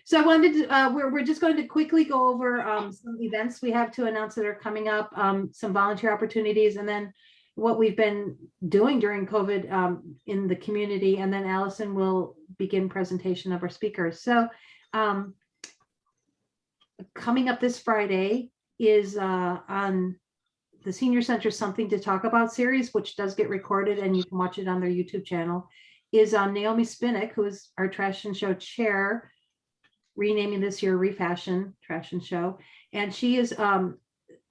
So I wanted to, we're just going to quickly go over some events we have to announce that are coming up, some volunteer opportunities, and then what we've been doing during COVID in the community. And then Allison will begin presentation of our speakers. So coming up this Friday is on the Senior Center Something to Talk About series, which does get recorded and you can watch it on their YouTube channel, is Naomi Spinnick, who is our Trash and Show chair, renaming this year Refashion Trash and Show. And she is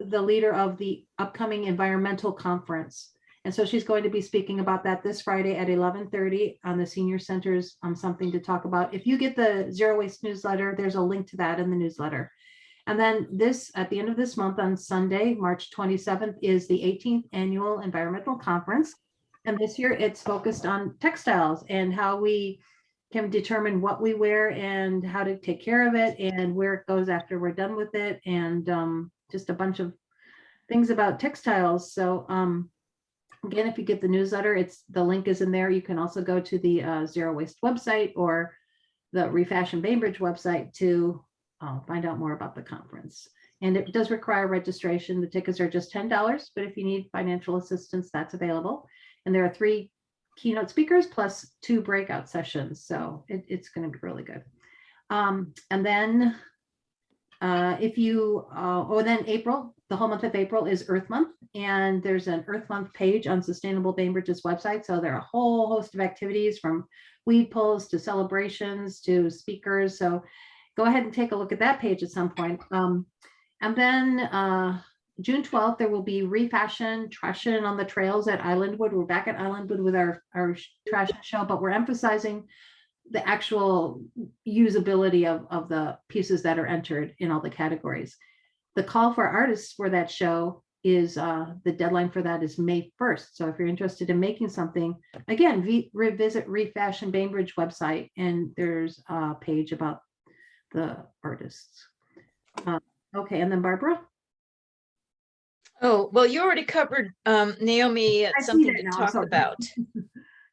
the leader of the upcoming environmental conference. And so she's going to be speaking about that this Friday at 11:30 on the Senior Center's Something to Talk About. If you get the Zero Waste newsletter, there's a link to that in the newsletter. And then at the end of this month on Sunday, March 27th, is the 18th Annual Environmental Conference. And this year it's focused on textiles and how we can determine what we wear and how to take care of it and where it goes after we're done with it, and just a bunch of things about textiles. So again, if you get the newsletter, the link is in there. You can also go to the Zero Waste website or the Refashion Bainbridge website to find out more about the conference. And it does require registration. The tickets are just $10, but if you need financial assistance, that's available. And there are 3 keynote speakers plus 2 breakout sessions. So it's going to be really good. And then then April, the whole month of April is Earth Month. And there's an Earth Month page on Sustainable Bainbridge's website. So there are a whole host of activities, from weed pulls to celebrations to speakers. So go ahead and take a look at that page at some point. And then June 12th, there will be Refashion Trashin' on the trails at Islandwood. We're back at Islandwood with our trash show, but we're emphasizing the actual usability of the pieces that are entered in all the categories. The call for artists for that show is, the deadline for that is May 1st. So if you're interested in making something, again, revisit Refashion Bainbridge website, and there's a page about the artists. Okay, and then Barbara? Oh, well, you already covered Naomi at Something to Talk About.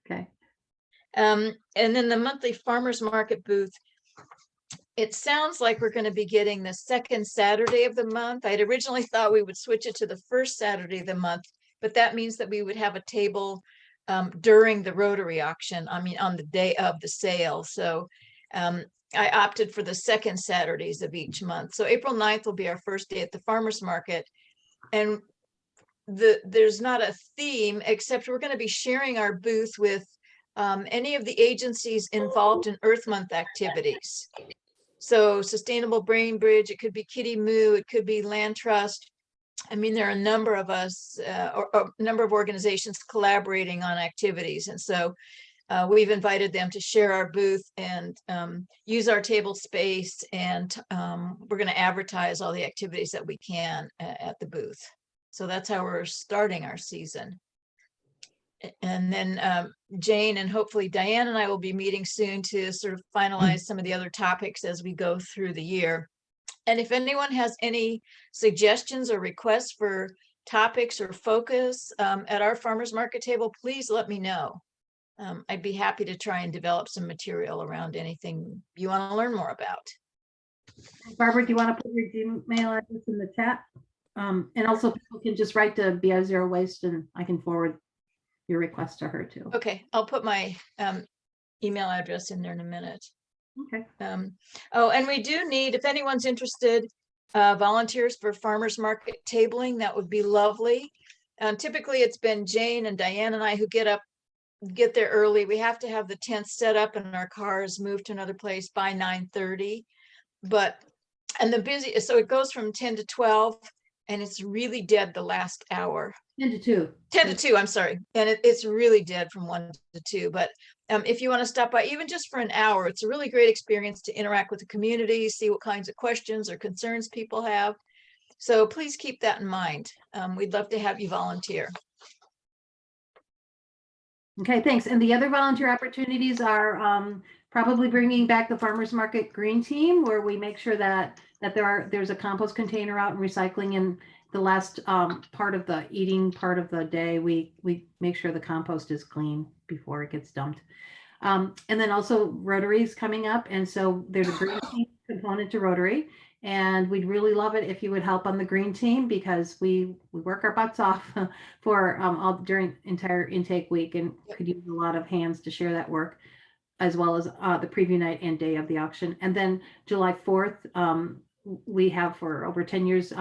Okay. And then the monthly farmers market booth. It sounds like we're going to be getting the second Saturday of the month. I'd originally thought we would switch it to the first Saturday of the month, but that means that we would have a table during the Rotary auction. I mean, on the day of the sale. So I opted for the second Saturdays of each month. So April 9th will be our first day at the farmers market. And there's not a theme, except we're going to be sharing our booth with any of the agencies involved in Earth Month activities. So Sustainable Bainbridge, it could be Kitty Moo, it could be Land Trust. I mean, there are a number of us, or a number of organizations collaborating on activities. And so we've invited them to share our booth and use our table space. And we're going to advertise all the activities that we can at the booth. So that's how we're starting our season. And then Jane and hopefully Diane and I will be meeting soon to sort of finalize some of the other topics as we go through the year. And if anyone has any suggestions or requests for topics or focus at our farmers market table, please let me know. I'd be happy to try and develop some material around anything you want to learn more about. Barbara, do you want to put your Gmail address in the chat? And also people can just write to BI Zero Waste and I can forward your request to her too. Okay, I'll put my email address in there in a minute. Okay. Oh, and we do need, if anyone's interested, volunteers for farmers market tabling. That would be lovely. Typically it's been Jane and Diane and I who get there early. We have to have the tent set up and our cars moved to another place by 9:30. So it goes from 10 to 12 and it's really dead the last hour. 10 to 2. 10 to 2, I'm sorry. And it's really dead from 1 to 2. But if you want to stop by, even just for an hour, it's a really great experience to interact with the community, see what kinds of questions or concerns people have. So please keep that in mind. We'd love to have you volunteer. Okay, thanks. And the other volunteer opportunities are probably bringing back the farmers market green team, where we make sure that there's a compost container out and recycling. And the last part of the eating part of the day, we make sure the compost is clean before it gets dumped. And then also Rotary is coming up. And so there's a green team component to Rotary. And we'd really love it if you would help on the green team, because we work our butts off for all during entire intake week, and could use a lot of hands to share that work, as well as the preview night and day of the auction. And then July 4th, we have for over 10 years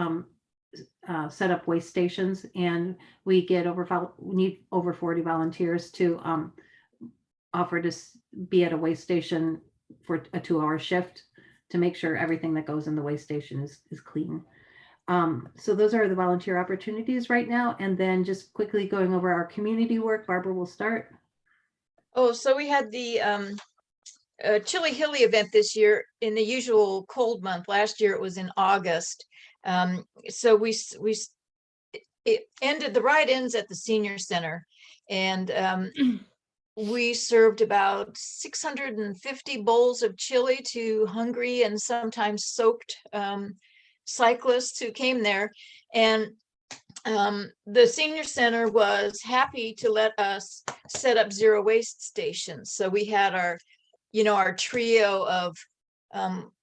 set up waste stations, and we need over 40 volunteers to offer to be at a waste station for a 2-hour shift to make sure everything that goes in the waste station is clean. So those are the volunteer opportunities right now. And then just quickly going over our community work, Barbara will start. Oh, so we had the Chili Hilly event this year in the usual cold month. Last year it was in August. So it ended, the ride ends at the senior center, and we served about 650 bowls of chili to hungry and sometimes soaked cyclists who came there. And the senior center was happy to let us set up zero waste stations. So we had our trio of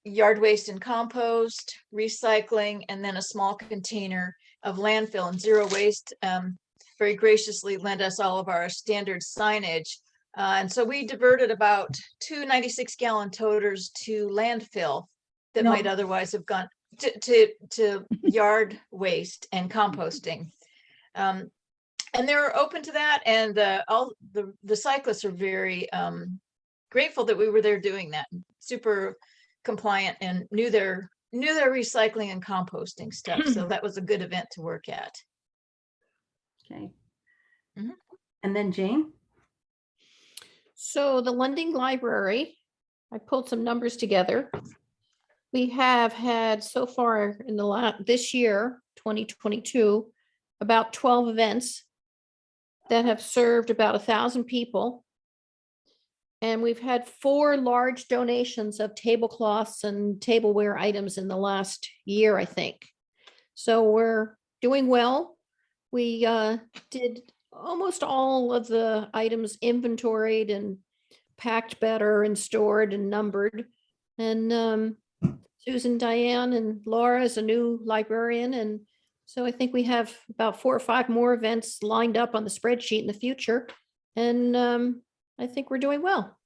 yard waste and compost, recycling, and then a small container of landfill. And zero waste very graciously lent us all of our standard signage. And so we diverted about 2 96-gallon toters to landfill that might otherwise have gone to yard waste and composting. And they're open to that. And all the cyclists are very grateful that we were there doing that. Super compliant and knew their recycling and composting stuff. So that was a good event to work at. Okay. And then Jane. So the Lending Library, I pulled some numbers together. We have had so far in this year, 2022, about 12 events that have served about 1,000 people. And we've had 4 large donations of tablecloths and tableware items in the last year, I think. So we're doing well. We did almost all of the items inventoried and packed better and stored and numbered. And Susan, Diane, and Laura is a new librarian. And so I think we have about 4 or 5 more events lined up on the spreadsheet in the future. And I think we're doing well.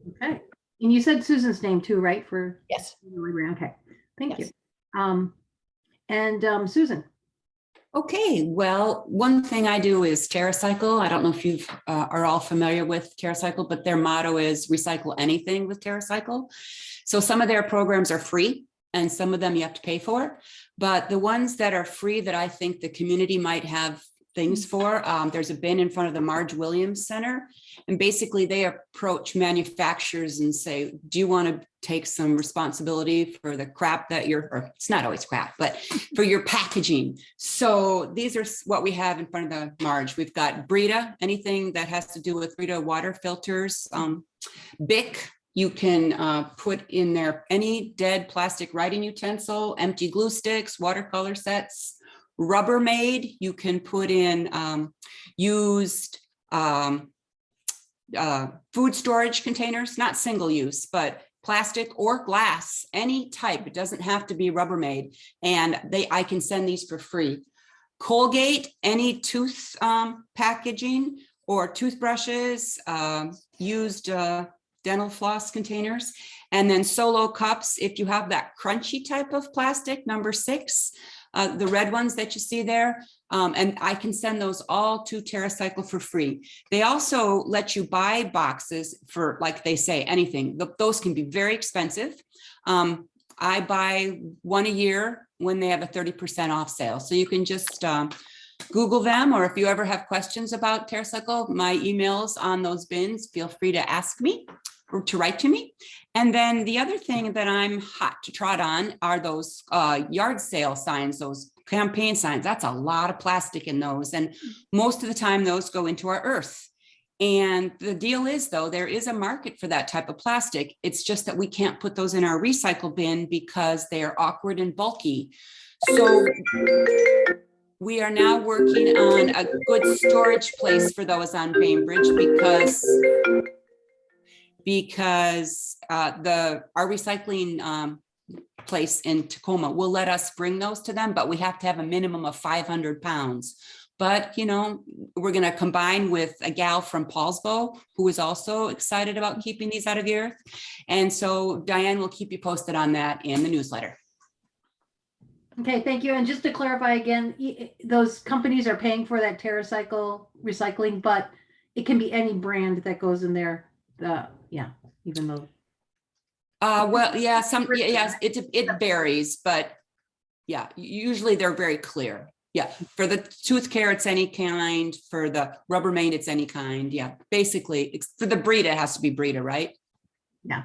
Okay. And you said Susan's name too, right? Yes. Okay. Thank Yes. you. And Susan. Okay, well, one thing I do is TerraCycle. I don't know if you are all familiar with TerraCycle, but their motto is recycle anything with TerraCycle. So some of their programs are free and some of them you have to pay for. But the ones that are free that I think the community might have things for, there's a bin in front of the Marge Williams Center. And basically they approach manufacturers and say, do you want to take some responsibility for the crap that or it's not always crap, but for your packaging. So these are what we have in front of the Marge. We've got Brita, anything that has to do with Brita water filters, Bic. You can put in there any dead plastic writing utensil, empty glue sticks, watercolor sets, Rubbermaid. You can put in used food storage containers, not single use, but plastic or glass, any type. It doesn't have to be Rubbermaid. And I can send these for free. Colgate, any tooth packaging or toothbrushes, used dental floss containers. And then Solo cups, if you have that crunchy type of plastic, number 6, the red ones that you see there, and I can send those all to TerraCycle for free. They also let you buy boxes for, like they say, anything. Those can be very expensive. I buy one a year when they have a 30% off sale. So you can just Google them, or if you ever have questions about TerraCycle, my email's on those bins. Feel free to ask me or to write to me. And then the other thing that I'm hot to trot on are those yard sale signs, those campaign signs. That's a lot of plastic in those. And most of the time those go into our earth. And the deal is, though, there is a market for that type of plastic. It's just that we can't put those in our recycle bin because they are awkward and bulky. So We are now working on a good storage place for those on Bainbridge because our recycling place in Tacoma will let us bring those to them, but we have to have a minimum of 500 pounds. But, you know, we're going to combine with a gal from Paulsbo, who is also excited about keeping these out of the earth. And so Diane will keep you posted on that in the newsletter. Okay, thank you. And just to clarify again, those companies are paying for that TerraCycle recycling, but it can be any brand that goes in there. Yeah, even though. Well, yeah, yes, it varies, but yeah, usually they're very clear. Yeah, for the tooth care, it's any kind. For the Rubbermaid, it's any kind. Yeah, basically, for the Brita, it has to be Brita, right? Yeah.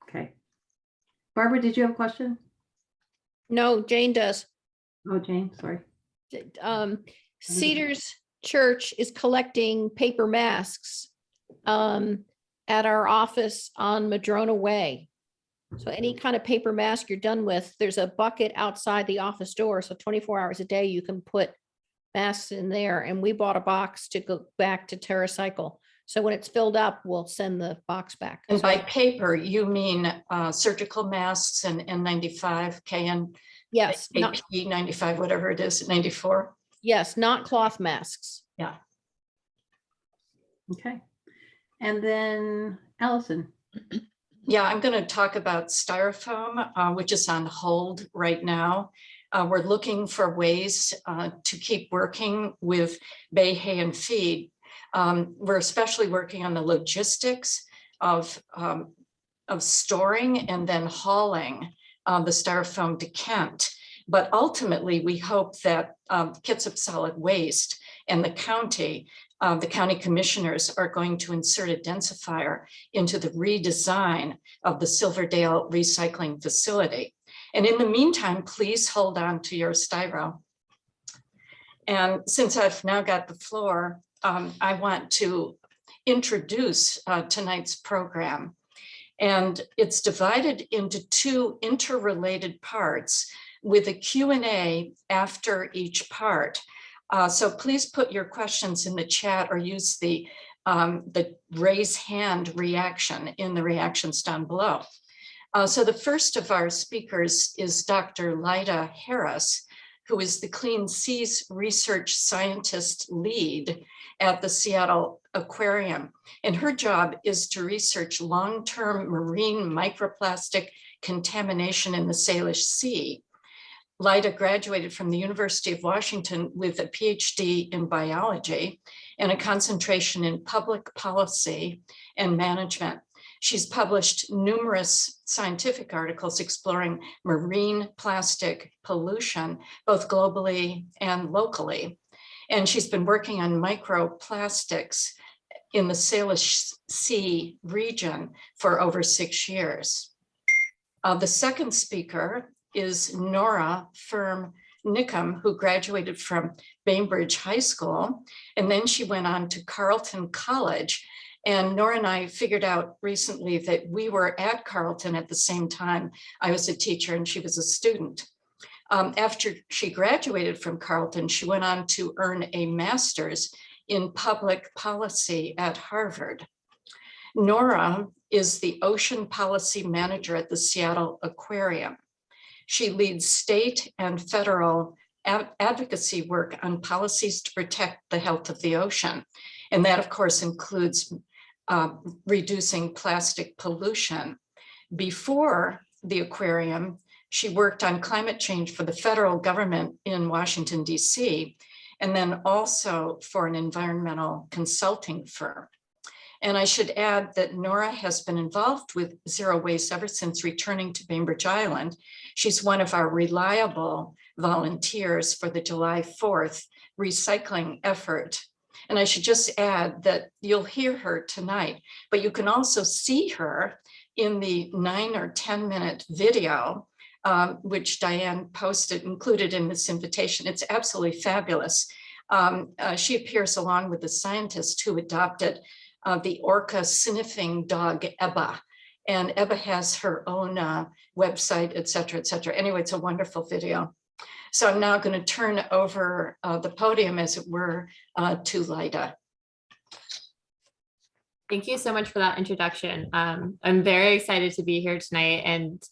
Okay. Barbara, did you have a question? No, Jane does. Oh, Jane, sorry. Cedars Church is collecting paper masks at our office on Madrona Way. So any kind of paper mask you're done with, there's a bucket outside the office door. So 24 hours a day, you can put masks in there. And we bought a box to go back to TerraCycle. So when it's filled up, we'll send the box back. And by paper, you mean surgical masks and N95, KN, Yes, AP 95, whatever it is, 94? yes, not cloth masks. Yeah. Okay. And then Allison. Yeah, I'm going to talk about styrofoam, which is on hold right now. We're looking for ways to keep working with Bay Hay and Feed. We're especially working on the logistics of storing and then hauling the styrofoam to Kent. But ultimately, we hope that Kitsap Solid Waste and the county commissioners are going to insert a densifier into the redesign of the Silverdale recycling facility. And in the meantime, please hold on to your styro. And since I've now got the floor, I want to introduce tonight's program. And it's divided into two interrelated parts with a Q&A after each part. So please put your questions in the chat or use the raise hand reaction in the reactions down below. So the first of our speakers is Dr. Lyda Harris, who is the Clean Seas Research Scientist Lead at the Seattle Aquarium. And her job is to research long-term marine microplastic contamination in the Salish Sea. Lyda graduated from the University of Washington with a PhD in biology and a concentration in public policy and management. She's published numerous scientific articles exploring marine plastic pollution, both globally and locally. And she's been working on microplastics in the Salish Sea region for over 6 years. The second speaker is Nora Nickum, who graduated from Bainbridge High School, and then she went on to Carleton College. And Nora and I figured out recently that we were at Carleton at the same time. I was a teacher and she was a student. After she graduated from Carleton, she went on to earn a master's in public policy at Harvard. Nora is the ocean policy manager at the Seattle Aquarium. She leads state and federal advocacy work on policies to protect the health of the ocean. And that, of course, includes reducing plastic pollution. Before the aquarium, she worked on climate change for the federal government in Washington, D.C., and then also for an environmental consulting firm. And I should add that Nora has been involved with zero waste ever since returning to Bainbridge Island. She's one of our reliable volunteers for the July 4th recycling effort. And I should just add that you'll hear her tonight, but you can also see her in the 9 or 10 minute video, which Diane posted, included in this invitation. It's absolutely fabulous. She appears along with the scientist who adopted the orca sniffing dog, Ebba. And Ebba has her own website, et cetera, et cetera. Anyway, it's a wonderful video. So I'm now going to turn over the podium, as it were, to Lyda. Thank you so much for that introduction. I'm very excited to be here tonight, and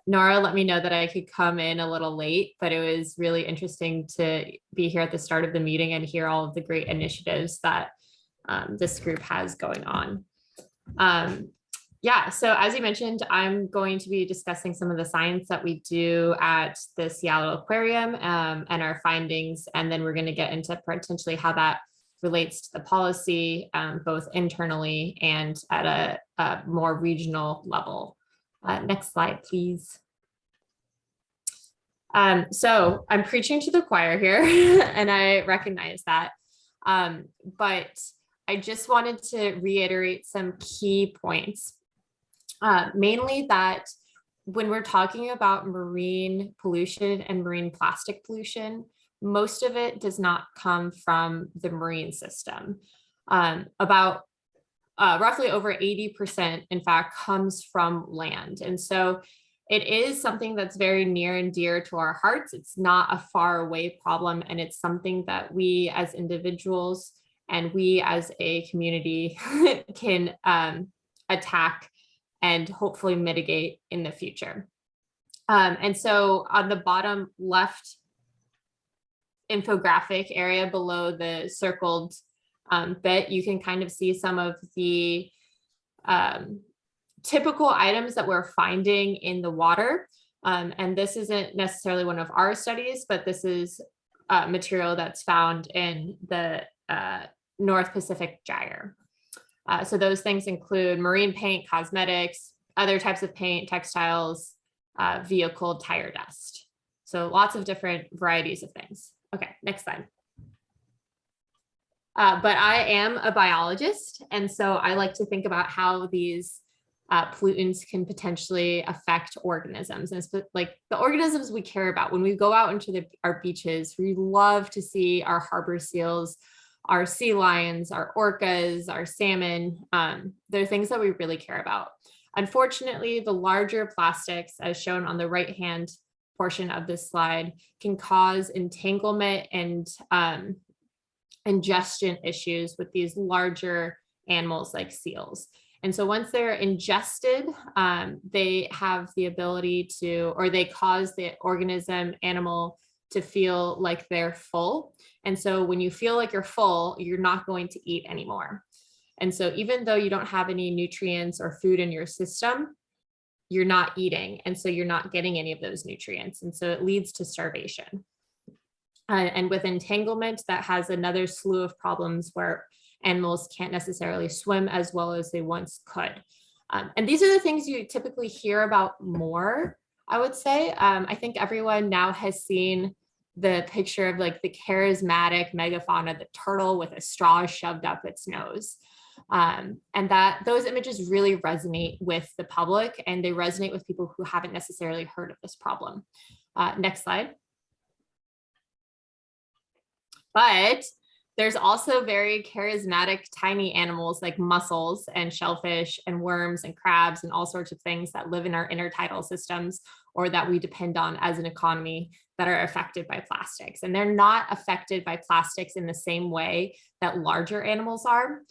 Nora let me know that I could come in a little late, but it was really interesting to be here at the start of the meeting and hear all of the great initiatives that this group has going on. Yeah, so as you mentioned, I'm going to be discussing some of the science that we do at the Seattle Aquarium and our findings, and then we're going to get into potentially how that relates to the policy, both internally and at a more regional level. Next slide, please. So I'm preaching to the choir here, and I recognize that. But I just wanted to reiterate some key points, mainly that when we're talking about marine pollution and marine plastic pollution, most of it does not come from the marine system. About roughly over 80%, in fact, comes from land. And so it is something that's very near and dear to our hearts. It's not a far away problem, and it's something that we as individuals and we as a community can attack and hopefully mitigate in the future. And so on the bottom left infographic area below the circled bit, you can kind of see some of the typical items that we're finding in the water. And this isn't necessarily one of our studies, but this is material that's found in the North Pacific Gyre. So those things include marine paint, cosmetics, other types of paint, textiles, vehicle tire dust. So lots of different varieties of things. Okay, next slide. But I am a biologist, and so I like to think about how these pollutants can potentially affect organisms. And it's like the organisms we care about. When we go out into our beaches, we love to see our harbor seals, our sea lions, our orcas, our salmon. They're things that we really care about. Unfortunately, the larger plastics, as shown on the right-hand portion of this slide, can cause entanglement and ingestion issues with these larger animals like seals. And so once they're ingested, they have the ability to, or they cause the animal to feel like they're full. And so when you feel like you're full, you're not going to eat anymore. And so even though you don't have any nutrients or food in your system, you're not eating. And so you're not getting any of those nutrients. And so it leads to starvation. And with entanglement, that has another slew of problems where animals can't necessarily swim as well as they once could. And these are the things you typically hear about more, I would say. I think everyone now has seen the picture of like the charismatic megafauna, the turtle with a straw shoved up its nose. And that those images really resonate with the public, and they resonate with people who haven't necessarily heard of this problem. Next slide. But there's also very charismatic tiny animals like mussels and shellfish and worms and crabs and all sorts of things that live in our intertidal systems or that we depend on as an economy that are affected by plastics. And they're not affected by plastics in the same way that larger animals are.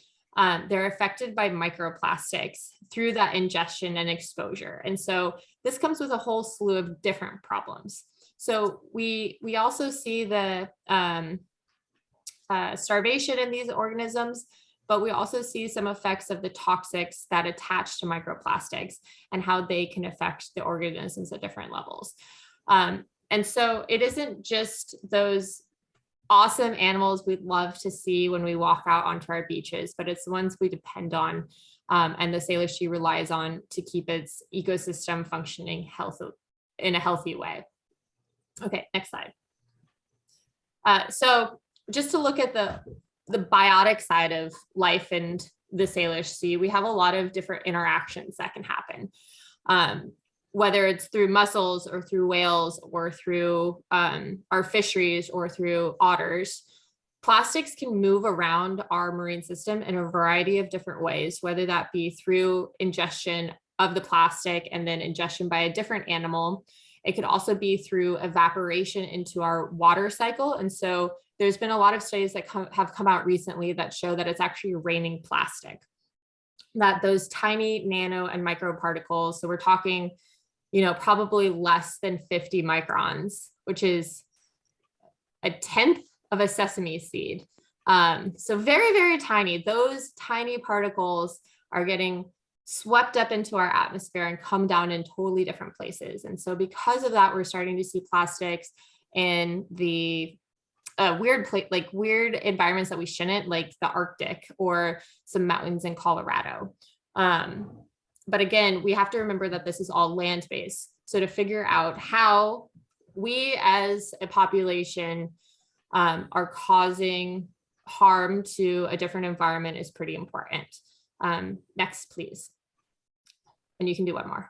They're affected by microplastics through that ingestion and exposure. And so this comes with a whole slew of different problems. So we also see the starvation in these organisms, but we also see some effects of the toxics that attach to microplastics and how they can affect the organisms at different levels. And so it isn't just those awesome animals we'd love to see when we walk out onto our beaches, but it's the ones we depend on and the Salish Sea relies on to keep its ecosystem functioning in a healthy way. Okay, next slide. So just to look at the biotic side of life in the Salish Sea, we have a lot of different interactions that can happen, whether it's through mussels or through whales or through our fisheries or through otters. Plastics can move around our marine system in a variety of different ways, whether that be through ingestion of the plastic and then ingestion by a different animal. It could also be through evaporation into our water cycle. And so there's been a lot of studies that have come out recently that show that it's actually raining plastic, that those tiny nano and microparticles, so we're talking, probably less than 50 microns, which is a tenth of a sesame seed. So very, very tiny. Those tiny particles are getting swept up into our atmosphere and come down in totally different places. And so because of that, we're starting to see plastics in the weird environments that we shouldn't, like the Arctic or some mountains in Colorado. But again, we have to remember that this is all land-based. So to figure out how we as a population are causing harm to a different environment is pretty important. Next, please. And you can do one more.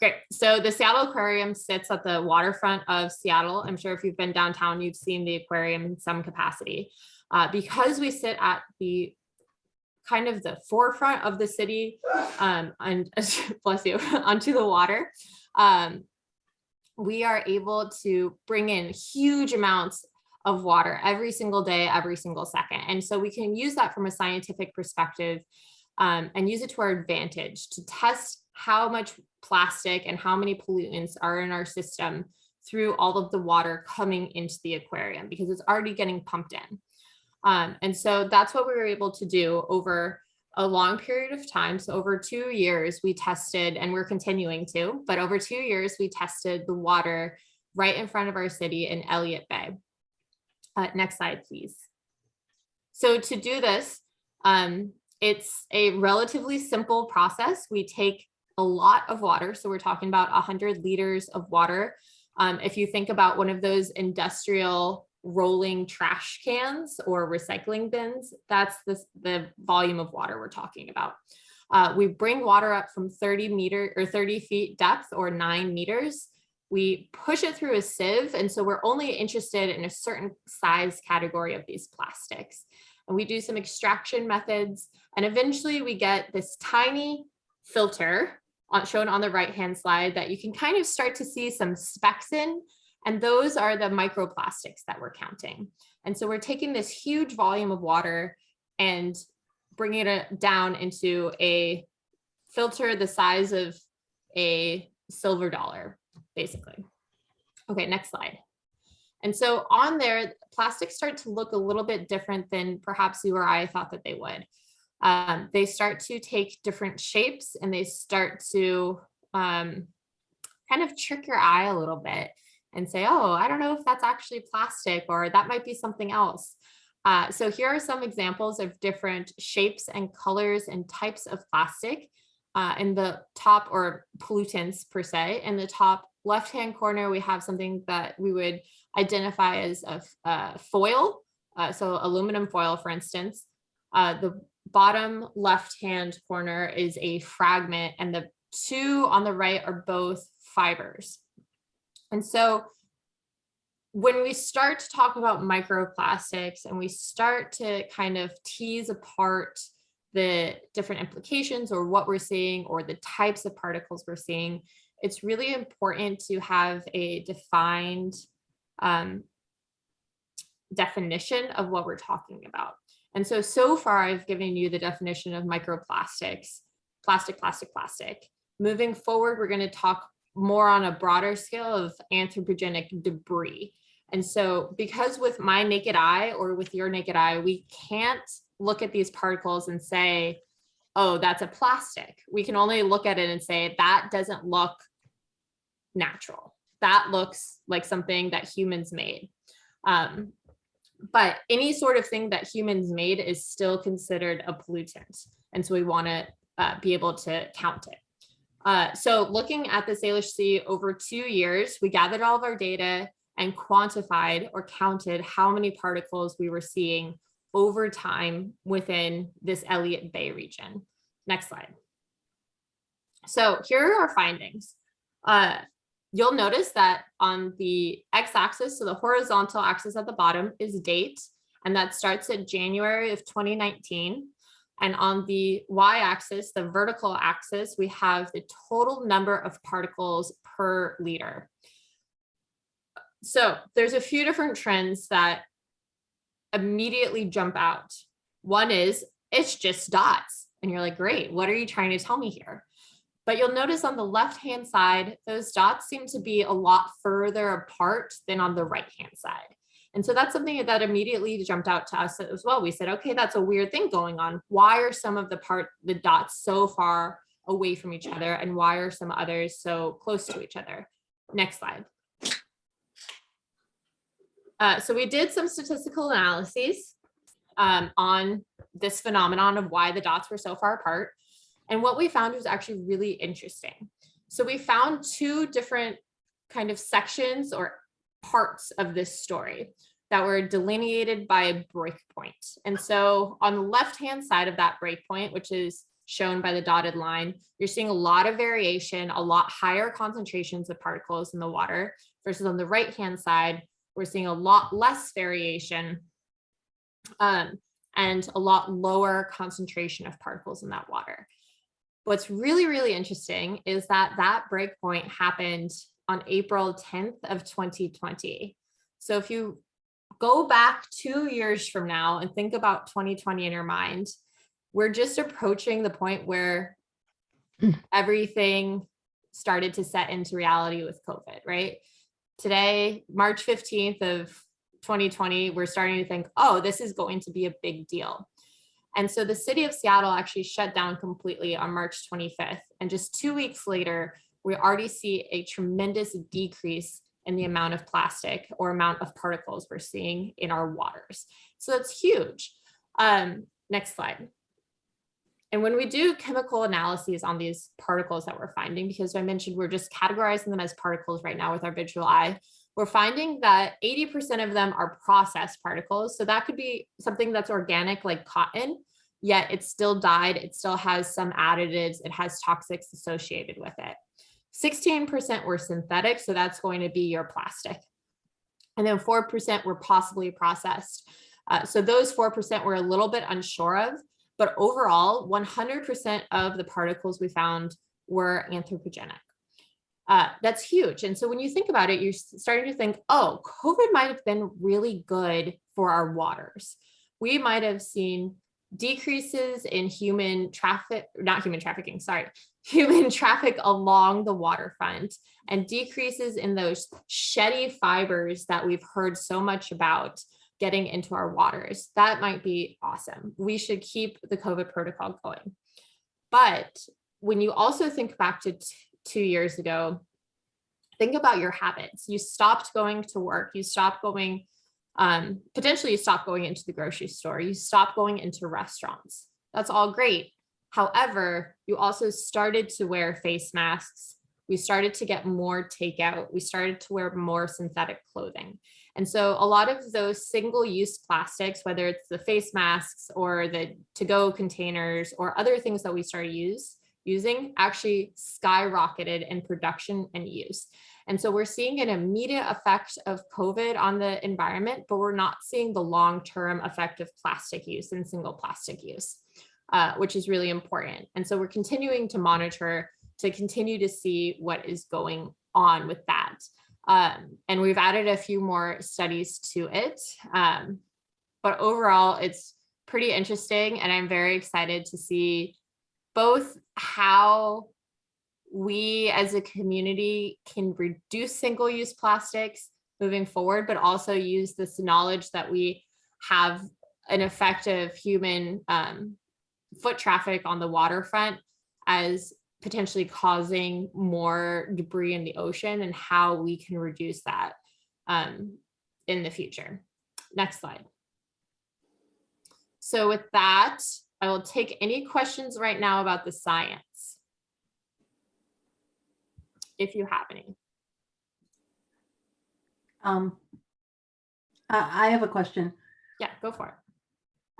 Great. So the Seattle Aquarium sits at the waterfront of Seattle. I'm sure if you've been downtown, you've seen the aquarium in some capacity. Because we sit at the kind of the forefront of the city, and bless you, onto the water, we are able to bring in huge amounts of water every single day, every single second. And so we can use that from a scientific perspective and use it to our advantage to test how much plastic and how many pollutants are in our system through all of the water coming into the aquarium, because it's already getting pumped in. And so that's what we were able to do over a long period of time. So over 2 years, we tested, and we're continuing to, but over 2 years, we tested the water right in front of our city in Elliott Bay. Next slide, please. So to do this, it's a relatively simple process. We take a lot of water. So we're talking about 100 liters of water. If you think about one of those industrial rolling trash cans or recycling bins, that's the volume of water we're talking about. We bring water up from 30 feet depth or 9 meters. We push it through a sieve. And so we're only interested in a certain size category of these plastics. And we do some extraction methods. And eventually we get this tiny filter shown on the right-hand slide that you can kind of start to see some specks in. And those are the microplastics that we're counting. And so we're taking this huge volume of water and bringing it down into a filter the size of a silver dollar, basically. Okay, next slide. And so on there, plastics start to look a little bit different than perhaps you or I thought that they would. They start to take different shapes, and they start to kind of trick your eye a little bit and say, oh, I don't know if that's actually plastic, or that might be something else. So here are some examples of different shapes and colors and types of plastic in the top, or pollutants per se. In the top left-hand corner, we have something that we would identify as a foil, so aluminum foil, for instance. The bottom left-hand corner is a fragment, and the two on the right are both fibers. And so when we start to talk about microplastics and we start to kind of tease apart the different implications or what we're seeing or the types of particles we're seeing, it's really important to have a defined definition of what we're talking about. And so far I've given you the definition of microplastics, plastic. Moving forward, we're going to talk more on a broader scale of anthropogenic debris. And so because with my naked eye or with your naked eye, we can't look at these particles and say, oh, that's a plastic. We can only look at it and say, that doesn't look natural. That looks like something that humans made. But any sort of thing that humans made is still considered a pollutant. And so we want to be able to count it. So looking at the Salish Sea over 2 years, we gathered all of our data and quantified or counted how many particles we were seeing over time within this Elliott Bay region. Next slide. So here are our findings. You'll notice that on the x-axis, so the horizontal axis at the bottom is date, and that starts at January of 2019. And on the y-axis, the vertical axis, we have the total number of particles per liter. So there's a few different trends that immediately jump out. One is it's just dots. And you're like, great, what are you trying to tell me here? But you'll notice on the left-hand side, those dots seem to be a lot further apart than on the right-hand side. And so that's something that immediately jumped out to us as well. We said, okay, that's a weird thing going on. Why are some of the dots so far away from each other? And why are some others so close to each other? Next slide. So we did some statistical analyses on this phenomenon of why the dots were so far apart. And what we found was actually really interesting. So we found two different kind of sections or parts of this story that were delineated by a breakpoint. And so on the left-hand side of that breakpoint, which is shown by the dotted line, you're seeing a lot of variation, a lot higher concentrations of particles in the water, versus on the right-hand side, we're seeing a lot less variation and a lot lower concentration of particles in that water. What's really, really interesting is that that breakpoint happened on April 10th of 2020. So if you go back 2 years from now and think about 2020 in your mind, we're just approaching the point where everything started to set into reality with COVID, right? Today, March 15th of 2020, we're starting to think, oh, this is going to be a big deal. And so the city of Seattle actually shut down completely on March 25th. And just 2 weeks later, we already see a tremendous decrease in the amount of plastic or amount of particles we're seeing in our waters. So that's huge. Next slide. And when we do chemical analyses on these particles that we're finding, because I mentioned we're just categorizing them as particles right now with our visual eye, we're finding that 80% of them are processed particles. So that could be something that's organic like cotton, yet it's still dyed, it still has some additives, it has toxics associated with it. 16% were synthetic, so that's going to be your plastic. And then 4% were possibly processed. So those 4% we're a little bit unsure of, but overall, 100% of the particles we found were anthropogenic. That's huge. And so when you think about it, you're starting to think, oh, COVID might have been really good for our waters. We might have seen decreases in human traffic along the waterfront, and decreases in those sheddy fibers that we've heard so much about getting into our waters. That might be awesome. We should keep the COVID protocol going. But when you also think back to 2 years ago, think about your habits. You stopped going to work, you stopped going, potentially you stopped going into the grocery store, you stopped going into restaurants. That's all great. However, you also started to wear face masks. We started to get more takeout. We started to wear more synthetic clothing. And so a lot of those single-use plastics, whether it's the face masks or the to-go containers or other things that we started using, actually skyrocketed in production and use. And so we're seeing an immediate effect of COVID on the environment, but we're not seeing the long-term effect of plastic use and single plastic use, which is really important. And so we're continuing to monitor to continue to see what is going on with that. And we've added a few more studies to it. But overall, it's pretty interesting. And I'm very excited to see both how we as a community can reduce single-use plastics moving forward, but also use this knowledge that we have an effective human foot traffic on the waterfront as potentially causing more debris in the ocean, and how we can reduce that in the future. Next slide. So with that, I will take any questions right now about the science, if you have any. I have a question. Yeah, go for it.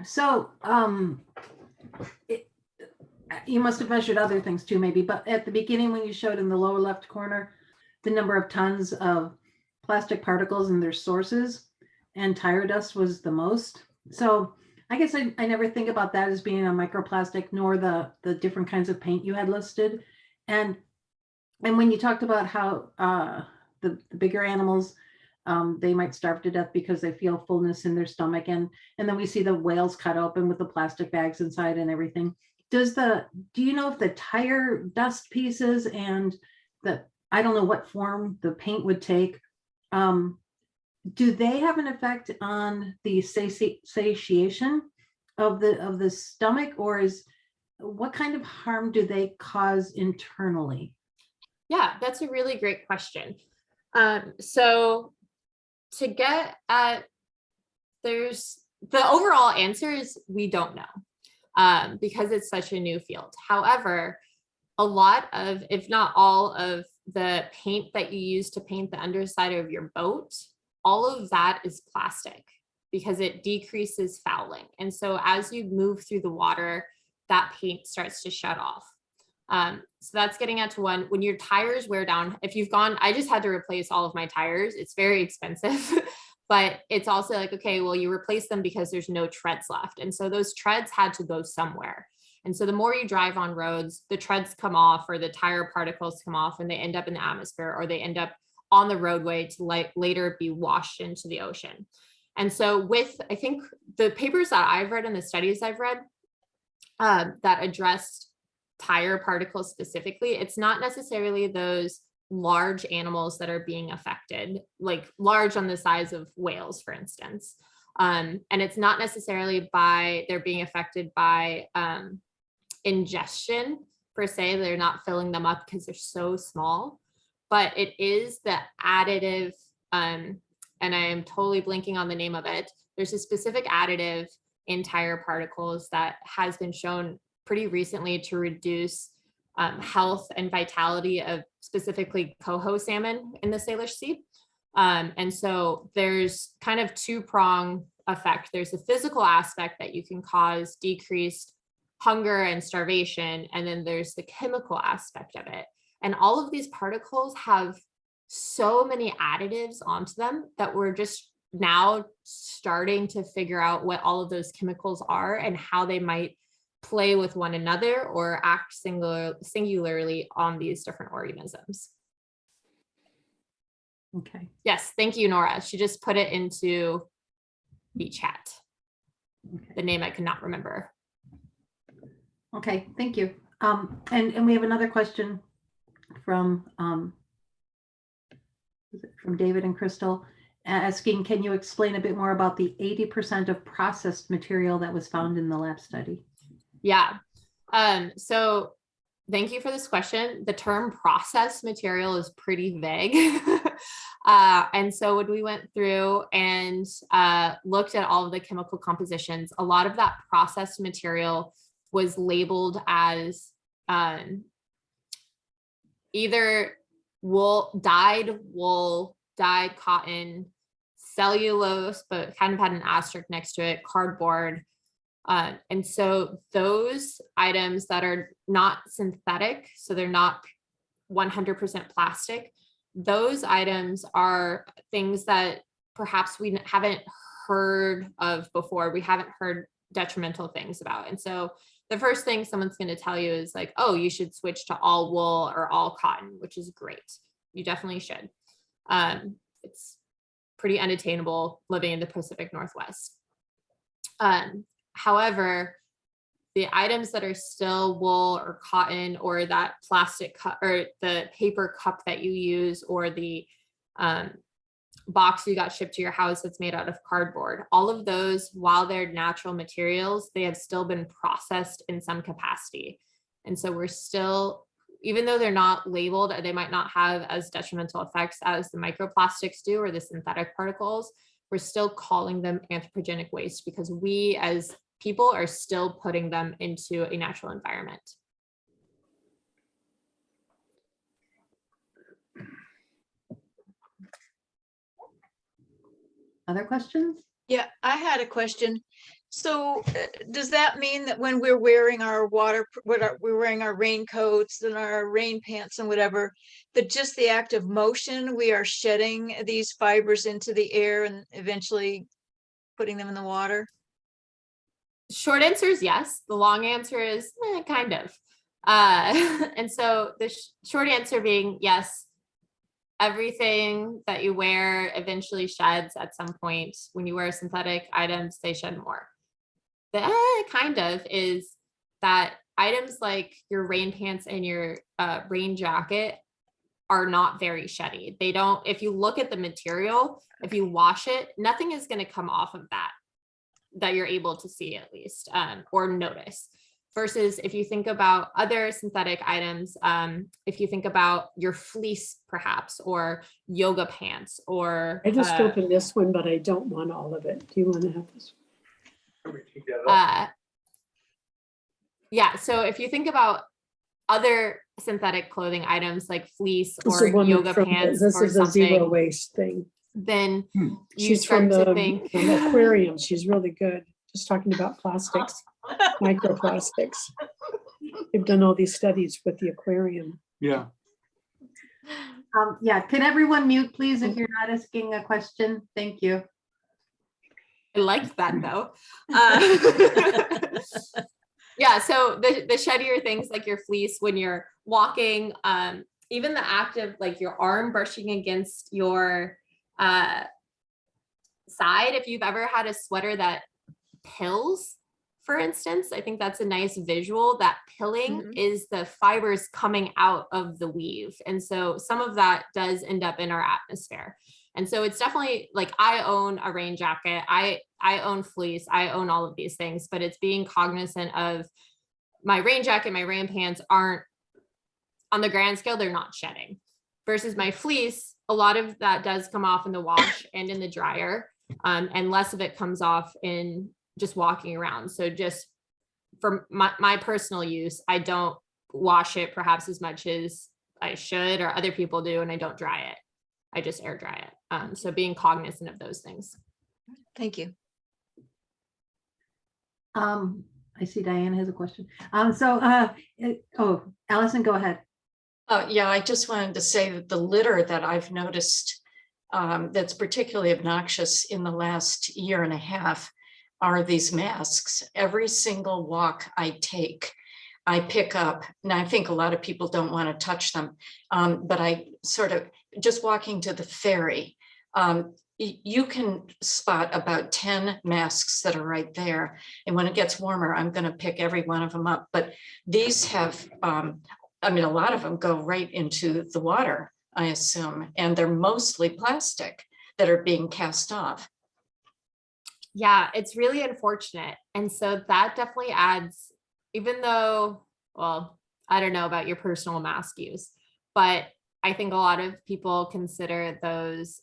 So you must have measured other things too, maybe, but at the beginning, when you showed in the lower left corner, the number of tons of plastic particles and their sources, and tire dust was the most. So I guess I never think about that as being a microplastic, nor the different kinds of paint you had listed. And when you talked about how the bigger animals they might starve to death because they feel fullness in their stomach. And then we see the whales cut open with the plastic bags inside and everything. Do you know if the tire dust pieces and I don't know what form the paint would take, do they have an effect on the satiation of the stomach, or what kind of harm do they cause internally? Yeah, that's a really great question. So to get at, the overall answer is we don't know, because it's such a new field. However, a lot of, if not all of the paint that you use to paint the underside of your boat, all of that is plastic because it decreases fouling. And so as you move through the water, that paint starts to shut off. So that's getting at to one, when your tires wear down, I just had to replace all of my tires. It's very expensive, but it's also like, okay, well, you replace them because there's no treads left. And so those treads had to go somewhere. And so the more you drive on roads, the treads come off, or the tire particles come off, and they end up in the atmosphere, or they end up on the roadway to later be washed into the ocean. And so I think the papers that I've read and the studies I've read that addressed tire particles specifically, it's not necessarily those large animals that are being affected, like large on the size of whales, for instance. And it's not necessarily they're being affected by ingestion per se. They're not filling them up because they're so small, but it is the additive, and I am totally blanking on the name of it. There's a specific additive in tire particles that has been shown pretty recently to reduce health and vitality of specifically coho salmon in the Salish Sea. And so there's kind of two-prong effect. There's the physical aspect that you can cause decreased hunger and starvation, and then there's the chemical aspect of it. And all of these particles have so many additives onto them that we're just now starting to figure out what all of those chemicals are and how they might play with one another or act singularly on these different organisms. Okay. Yes, thank you, Nora. She just put it into the chat. Okay. The name I could not remember. Okay, thank you. And we have another question from David and Crystal asking, can you explain a bit more about the 80% of processed material that was found in the lab study? Yeah. So thank you for this question. The term processed material is pretty vague. And so when we went through and looked at all of the chemical compositions, a lot of that processed material was labeled as either dyed wool, dyed cotton, cellulose, but kind of had an asterisk next to it, cardboard. And so those items that are not synthetic, so they're not 100% plastic, those items are things that perhaps we haven't heard of before. We haven't heard detrimental things about. And so the first thing someone's going to tell you is like, oh, you should switch to all wool or all cotton, which is great. You definitely should. It's pretty unattainable living in the Pacific Northwest. However, the items that are still wool or cotton, or that plastic cup or the paper cup that you use, or the box you got shipped to your house that's made out of cardboard, all of those, while they're natural materials, they have still been processed in some capacity. And so we're still, even though they're not labeled, they might not have as detrimental effects as the microplastics do or the synthetic particles, we're still calling them anthropogenic waste because we as people are still putting them into a natural environment. Other questions? Yeah, I had a question. So does that mean that when we're wearing our we're wearing our raincoats and our rain pants and whatever, that just the act of motion, we are shedding these fibers into the air and eventually putting them in the water? Short answer is yes. The long answer is kind of. And so the short answer being yes. everything that you wear eventually sheds at some point. When you wear synthetic items, they shed more. The kind of is that items like your rain pants and your rain jacket are not very sheddy. They don't, if you look at the material, if you wash it, nothing is going to come off of that you're able to see at least, or notice. Versus if you think about other synthetic items, if you think about your fleece perhaps, or yoga pants, or I just opened this one, but I don't want all of it. Do you want to have this? yeah, so if you think about other synthetic clothing items like fleece This is or a woman yoga from pants this or is a zero something, waste thing. then you She's from start to the think, aquarium. She's really good. Just talking about plastics, microplastics. They've done all these studies with the aquarium. Yeah. Yeah, can everyone mute, please, if you're not asking a question? Thank you. I liked that though. Yeah, so the sheddier things like your fleece when you're walking, even the act of like your arm brushing against your side, if you've ever had a sweater that pills, for instance, I think that's a nice visual. That pilling is the fibers coming out of the weave. And so some of that does end up in our atmosphere. And so it's definitely like, I own a rain jacket, I own fleece, I own all of these things, but it's being cognizant of my rain jacket, my rain pants aren't, on the grand scale, they're not shedding. Versus my fleece, a lot of that does come off in the wash and in the dryer, and less of it comes off in just walking around. So just for my personal use, I don't wash it perhaps as much as I should or other people do, and I don't dry it. I just air dry it. So being cognizant of those things. Thank you. I see Diane has a question. Allison, go ahead. Yeah, I just wanted to say that the litter that I've noticed that's particularly obnoxious in the last year and a half are these masks. Every single walk I take, I pick up, and I think a lot of people don't want to touch them, but I sort of, just walking to the ferry, you can spot about 10 masks that are right there. And when it gets warmer, I'm going to pick every one of them up. But these have, I mean, a lot of them go right into the water, I assume, and they're mostly plastic that are being cast off. Yeah, it's really unfortunate. And so that definitely adds, even though, well, I don't know about your personal mask use, but I think a lot of people consider those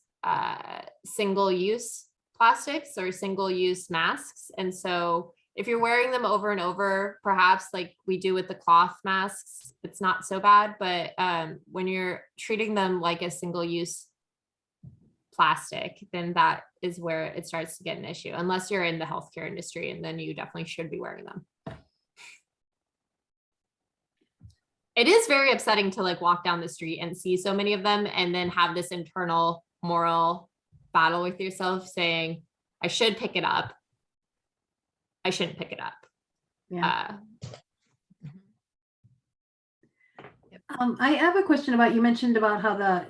single-use plastics or single-use masks. And so if you're wearing them over and over, perhaps like we do with the cloth masks, it's not so bad. But when you're treating them like a single-use plastic, then that is where it starts to get an issue, unless you're in the healthcare industry, and then you definitely should be wearing them. It is very upsetting to like walk down the street and see so many of them and then have this internal moral battle with yourself saying, I should pick it up. I shouldn't pick it up. Yeah. I have a question about, you mentioned about how the,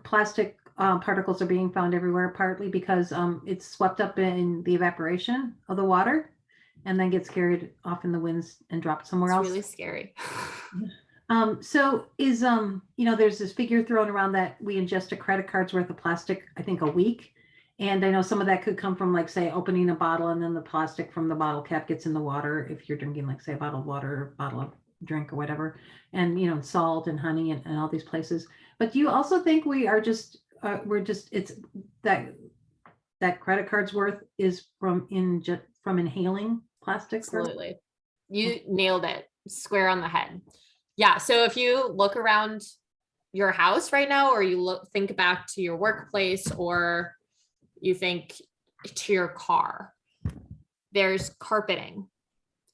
plastic particles are being found everywhere, partly because it's swept up in the evaporation of the water and then gets carried off in the winds and dropped somewhere else. It's really scary. So is, there's this figure thrown around that we ingest a credit card's worth of plastic, I think, a week. And I know some of that could come from, like, say, opening a bottle and then the plastic from the bottle cap gets in the water if you're drinking, like, say, a bottle of water or a bottle of drink or whatever, and, salt and honey and all these places. But do you also think we are just, it's that credit card's worth is from inhaling plastic? Absolutely. You nailed it square on the head. Yeah. So if you look around your house right now, or you think back to your workplace, or you think to your car, there's carpeting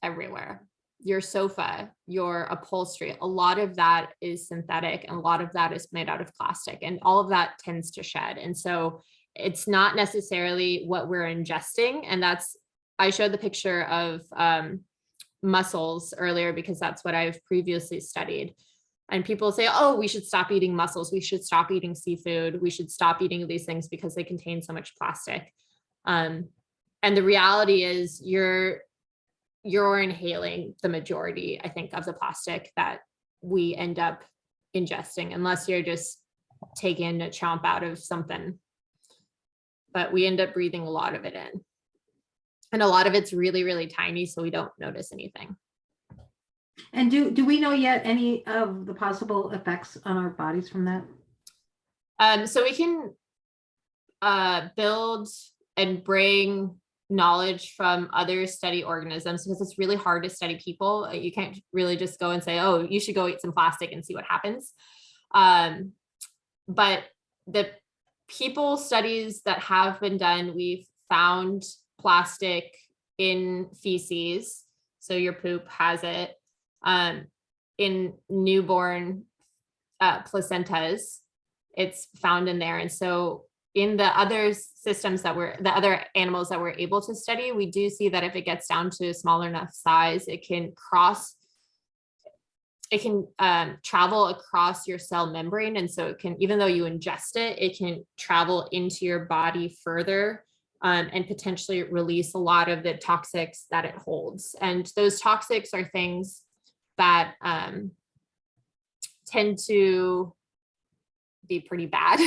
everywhere, your sofa, your upholstery, a lot of that is synthetic and a lot of that is made out of plastic, and all of that tends to shed. And so it's not necessarily what we're ingesting. And I showed the picture of mussels earlier because that's what I've previously studied. And people say, oh, we should stop eating mussels. We should stop eating seafood. We should stop eating these things because they contain so much plastic. And the reality is you're inhaling the majority, I think, of the plastic that we end up ingesting, unless you're just taking a chomp out of something. But we end up breathing a lot of it in. And a lot of it's really, really tiny, so we don't notice anything. And do we know yet any of the possible effects on our bodies from that? So we can build and bring knowledge from other study organisms, because it's really hard to study people. You can't really just go and say, oh, you should go eat some plastic and see what happens. But the people studies that have been done, we've found plastic in feces. So your poop has it. In newborn placentas, it's found in there. And so in the other systems the other animals that we're able to study, we do see that if it gets down to a smaller enough size, it can travel across your cell membrane. And so it can, even though you ingest it, it can travel into your body further and potentially release a lot of the toxics that it holds. And those toxics are things that tend to be pretty bad.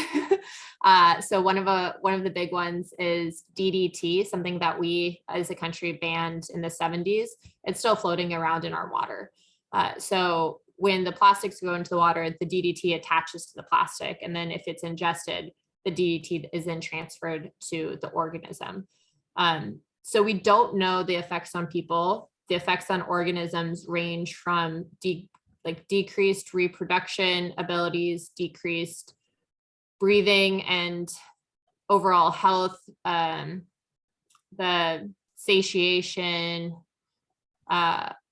So one of the big ones is DDT, something that we as a country banned in the 70s. It's still floating around in our water. So when the plastics go into the water, the DDT attaches to the plastic. And then if it's ingested, the DDT is then transferred to the organism. So we don't know the effects on people. The effects on organisms range from decreased reproduction abilities, decreased breathing and overall health, the satiation,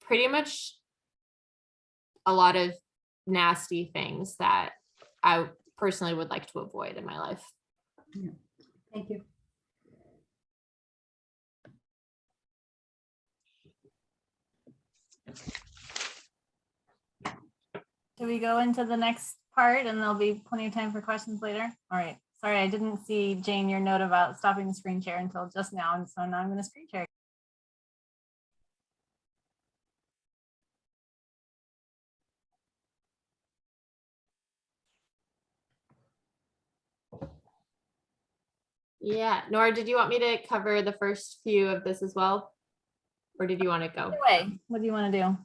pretty much a lot of nasty things that I personally would like to avoid in my life. Yeah. Thank you. Do we go into the next part and there'll be plenty of time for questions later? All right. Sorry, I didn't see, Jane, your note about stopping the screen share until just now. And so now I'm going to screen share. Yeah, Nora, did you want me to cover the first few of this as well? Or did you want to go? Anyway, what do you want to do? All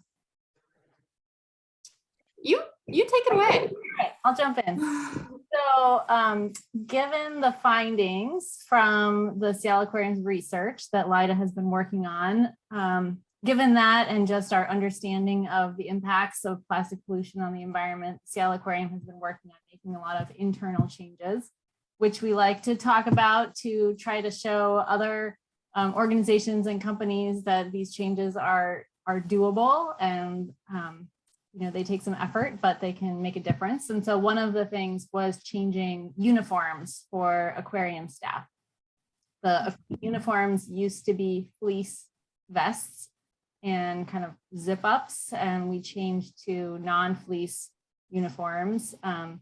You take it away. right, I'll jump in. So given the findings from the Seattle Aquarium's research that Lyda has been working on, given that and just our understanding of the impacts of plastic pollution on the environment, Seattle Aquarium has been working on making a lot of internal changes, which we like to talk about to try to show other organizations and companies that these changes are doable and they take some effort, but they can make a difference. And so one of the things was changing uniforms for aquarium staff. The uniforms used to be fleece vests and kind of zip ups, and we changed to non-fleece uniforms. Spent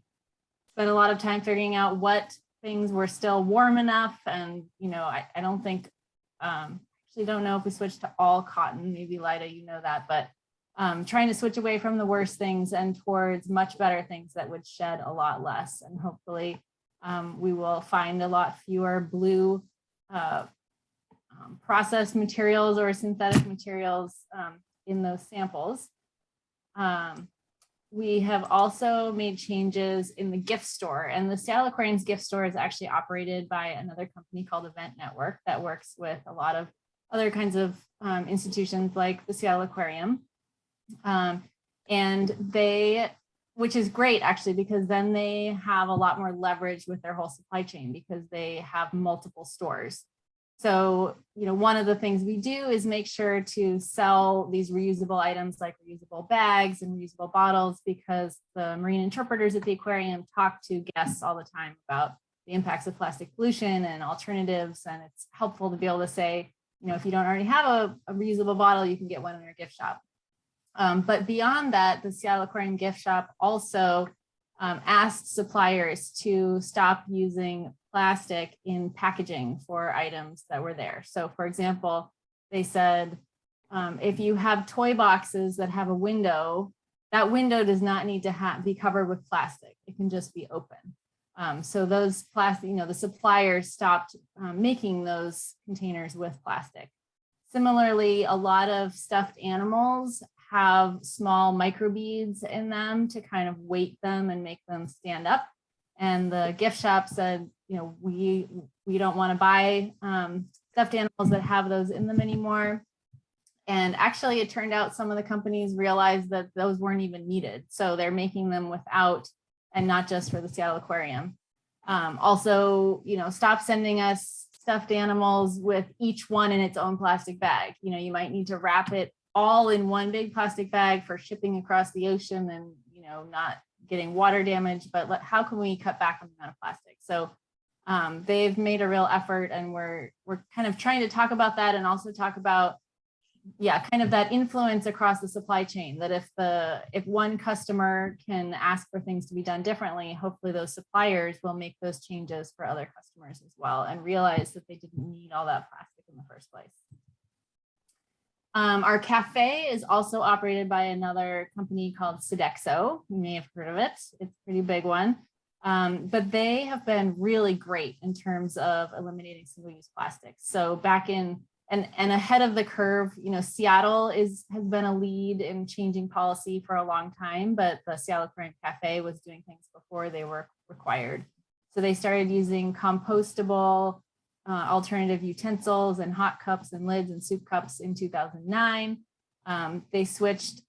a lot of time figuring out what things were still warm enough. And, I don't think, actually don't know if we switched to all cotton, maybe Lyda, that, but trying to switch away from the worst things and towards much better things that would shed a lot less. And hopefully we will find a lot fewer blue processed materials or synthetic materials in those samples. We have also made changes in the gift store, and the Seattle Aquarium's gift store is actually operated by another company called Event Network that works with a lot of other kinds of institutions like the Seattle Aquarium. And which is great actually, because then they have a lot more leverage with their whole supply chain because they have multiple stores. So, one of the things we do is make sure to sell these reusable items like reusable bags and reusable bottles, because the marine interpreters at the aquarium talk to guests all the time about the impacts of plastic pollution and alternatives. And it's helpful to be able to say, if you don't already have a reusable bottle, you can get one in your gift shop. But beyond that, the Seattle Aquarium gift shop also asked suppliers to stop using plastic in packaging for items that were there. So for example, they said, if you have toy boxes that have a window, that window does not need to be covered with plastic. It can just be open. So those plastic, the suppliers stopped making those containers with plastic. Similarly, a lot of stuffed animals have small microbeads in them to kind of weight them and make them stand up. And the gift shop said, we don't want to buy stuffed animals that have those in them anymore. And actually, it turned out some of the companies realized that those weren't even needed. So they're making them without, and not just for the Seattle Aquarium. Also, stop sending us stuffed animals with each one in its own plastic bag. You might need to wrap it all in one big plastic bag for shipping across the ocean and, not getting water damage, but how can we cut back on the amount of plastic? So they've made a real effort, and we're kind of trying to talk about that, and also talk about, kind of that influence across the supply chain, that if one customer can ask for things to be done differently, hopefully those suppliers will make those changes for other customers as well, and realize that they didn't need all that plastic in the first place. Our cafe is also operated by another company called Sodexo. You may have heard of it. It's a pretty big one. But they have been really great in terms of eliminating single-use plastics. So back in, and ahead of the curve, Seattle has been a lead in changing policy for a long time, but the Seattle Aquarium Cafe was doing things before they were required. So they started using compostable alternative utensils and hot cups and lids and soup cups in 2009. They switched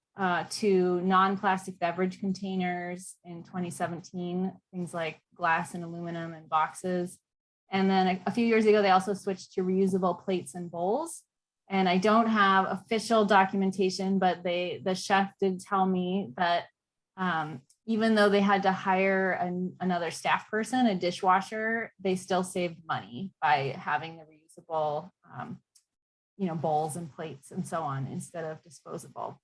to non-plastic beverage containers in 2017, things like glass and aluminum and boxes. And then a few years ago, they also switched to reusable plates and bowls. And I don't have official documentation, but the chef did tell me that even though they had to hire another staff person, a dishwasher, they still saved money by having the reusable, bowls and plates and so on instead of disposable.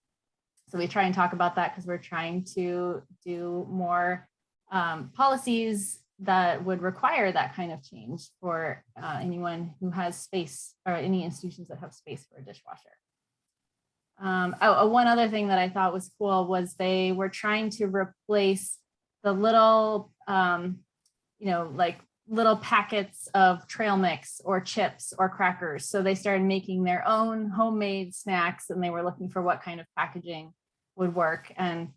So we try and talk about that because we're trying to do more policies that would require that kind of change for anyone who has space, or any institutions that have space for a dishwasher. One other thing that I thought was cool was they were trying to replace the little, like little packets of trail mix or chips or crackers. So they started making their own homemade snacks, and they were looking for what kind of packaging would work. And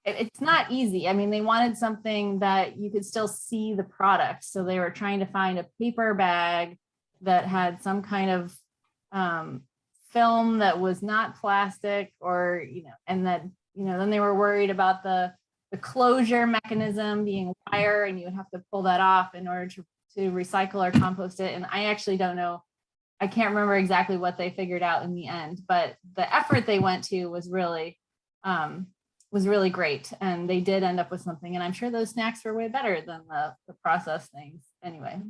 it's not easy. I mean, they wanted something that you could still see the product. So they were trying to find a paper bag that had some kind of film that was not plastic, or, and that, then they were worried about the closure mechanism being wire, and you would have to pull that off in order to recycle or compost it. And I actually don't know. I can't remember exactly what they figured out in the end, but the effort they went to was really great. And they did end up with something. And I'm sure those snacks were way better than the processed things anyway.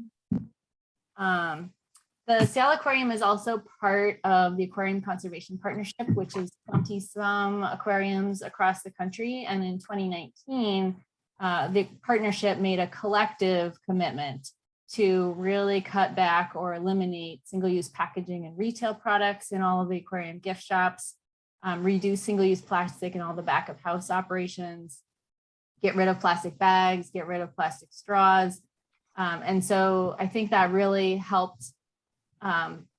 The Seattle Aquarium is also part of the Aquarium Conservation Partnership, which is 20-some aquariums across the country. And in 2019, the partnership made a collective commitment to really cut back or eliminate single-use packaging and retail products in all of the aquarium gift shops, reduce single-use plastic in all the back of house operations, get rid of plastic bags, get rid of plastic straws. And so I think that really helped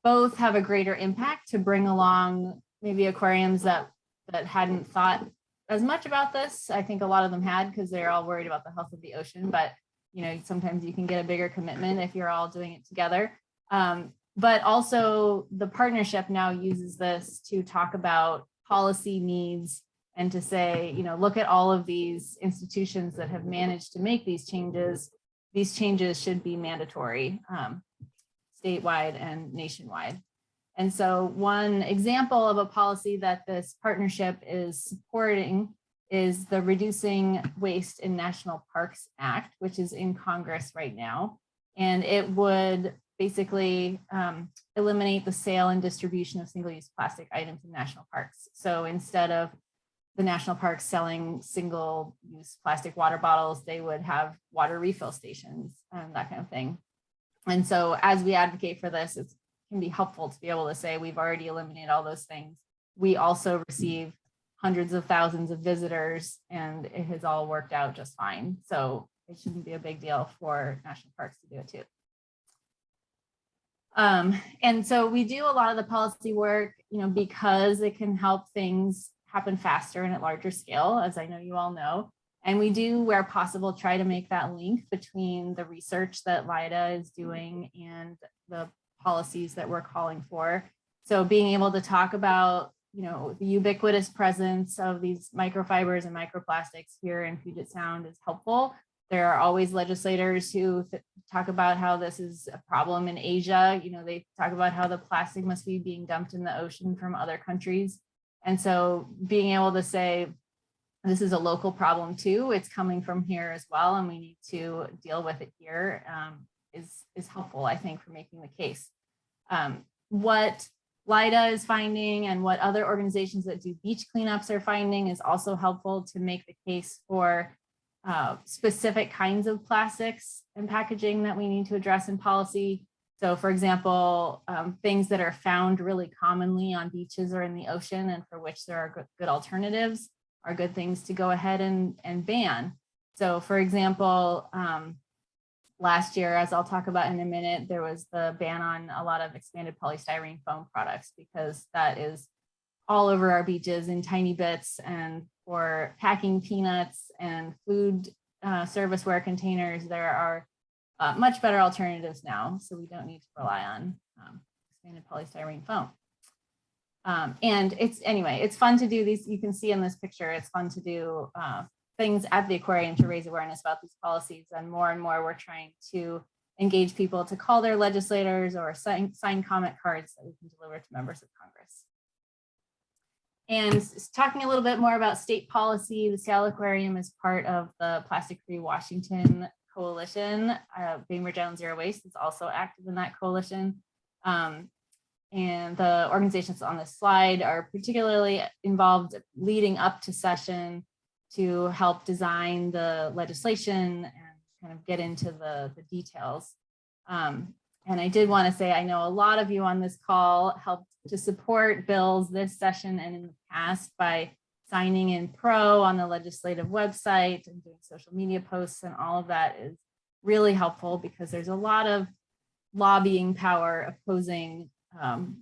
both have a greater impact to bring along maybe aquariums that hadn't thought as much about this. I think a lot of them had, because they're all worried about the health of the ocean, but sometimes you can get a bigger commitment if you're all doing it together. But also the partnership now uses this to talk about policy needs and to say, look at all of these institutions that have managed to make these changes. These changes should be mandatory, statewide and nationwide. And so one example of a policy that this partnership is supporting is the Reducing Waste in National Parks Act, which is in Congress right now. And it would basically eliminate the sale and distribution of single-use plastic items in national parks. So instead of the national parks selling single-use plastic water bottles, they would have water refill stations and that kind of thing. And so as we advocate for this, it can be helpful to be able to say we've already eliminated all those things. We also receive hundreds of thousands of visitors, and it has all worked out just fine. So it shouldn't be a big deal for national parks to do it too. And so we do a lot of the policy work, because it can help things happen faster and at larger scale, as I know you all know. And we do, where possible, try to make that link between the research that Lyda is doing and the policies that we're calling for. So being able to talk about, the ubiquitous presence of these microfibers and microplastics here in Puget Sound is helpful. There are always legislators who talk about how this is a problem in Asia. They talk about how the plastic must be being dumped in the ocean from other countries. And so being able to say, this is a local problem too, it's coming from here as well, and we need to deal with it here, is helpful, I think, for making the case. What Lyda is finding and what other organizations that do beach cleanups are finding is also helpful to make the case for specific kinds of plastics and packaging that we need to address in policy. So for example, things that are found really commonly on beaches or in the ocean and for which there are good alternatives are good things to go ahead and ban. So for example, last year, as I'll talk about in a minute, there was the ban on a lot of expanded polystyrene foam products because that is all over our beaches in tiny bits, and for packing peanuts and food serviceware containers, there are much better alternatives now. So we don't need to rely on expanded polystyrene foam. And it's fun to do these. You can see in this picture, it's fun to do things at the aquarium to raise awareness about these policies. And more we're trying to engage people to call their legislators or sign comment cards that we can deliver to members of Congress. And talking a little bit more about state policy, the Seattle Aquarium is part of the Plastic Free Washington Coalition. Bainbridge Island Zero Waste is also active in that coalition. And the organizations on this slide are particularly involved leading up to session to help design the legislation and kind of get into the details. And I did want to say, I know a lot of you on this call helped to support bills this session and in the past by signing in pro on the legislative website and doing social media posts, and all of that is really helpful because there's a lot of lobbying power opposing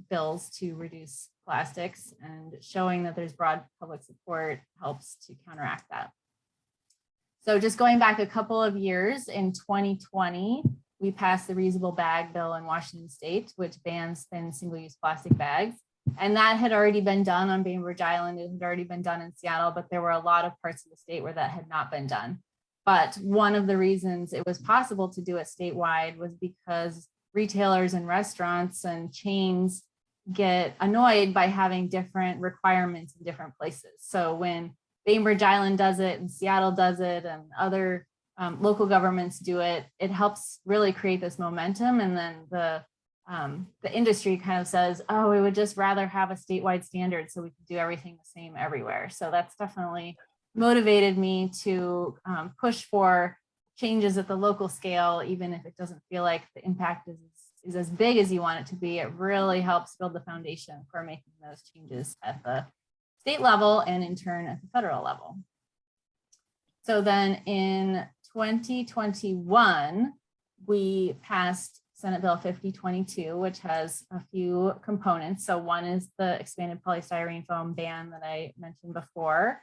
bills to reduce plastics, and showing that there's broad public support helps to counteract that. So just going back a couple of years, in 2020, we passed the reusable bag bill in Washington State, which bans thin single-use plastic bags. And that had already been done on Bainbridge Island. It had already been done in Seattle, but there were a lot of parts of the state where that had not been done. But one of the reasons it was possible to do it statewide was because retailers and restaurants and chains get annoyed by having different requirements in different places. So when Bainbridge Island does it and Seattle does it and other local governments do it, it helps really create this momentum. And then the industry kind of says, oh, we would just rather have a statewide standard so we can do everything the same everywhere. So that's definitely motivated me to push for changes at the local scale, even if it doesn't feel like the impact is as big as you want it to be. It really helps build the foundation for making those changes at the state level and in turn at the federal level. So then in 2021, we passed Senate Bill 5022, which has a few components. So one is the expanded polystyrene foam ban that I mentioned before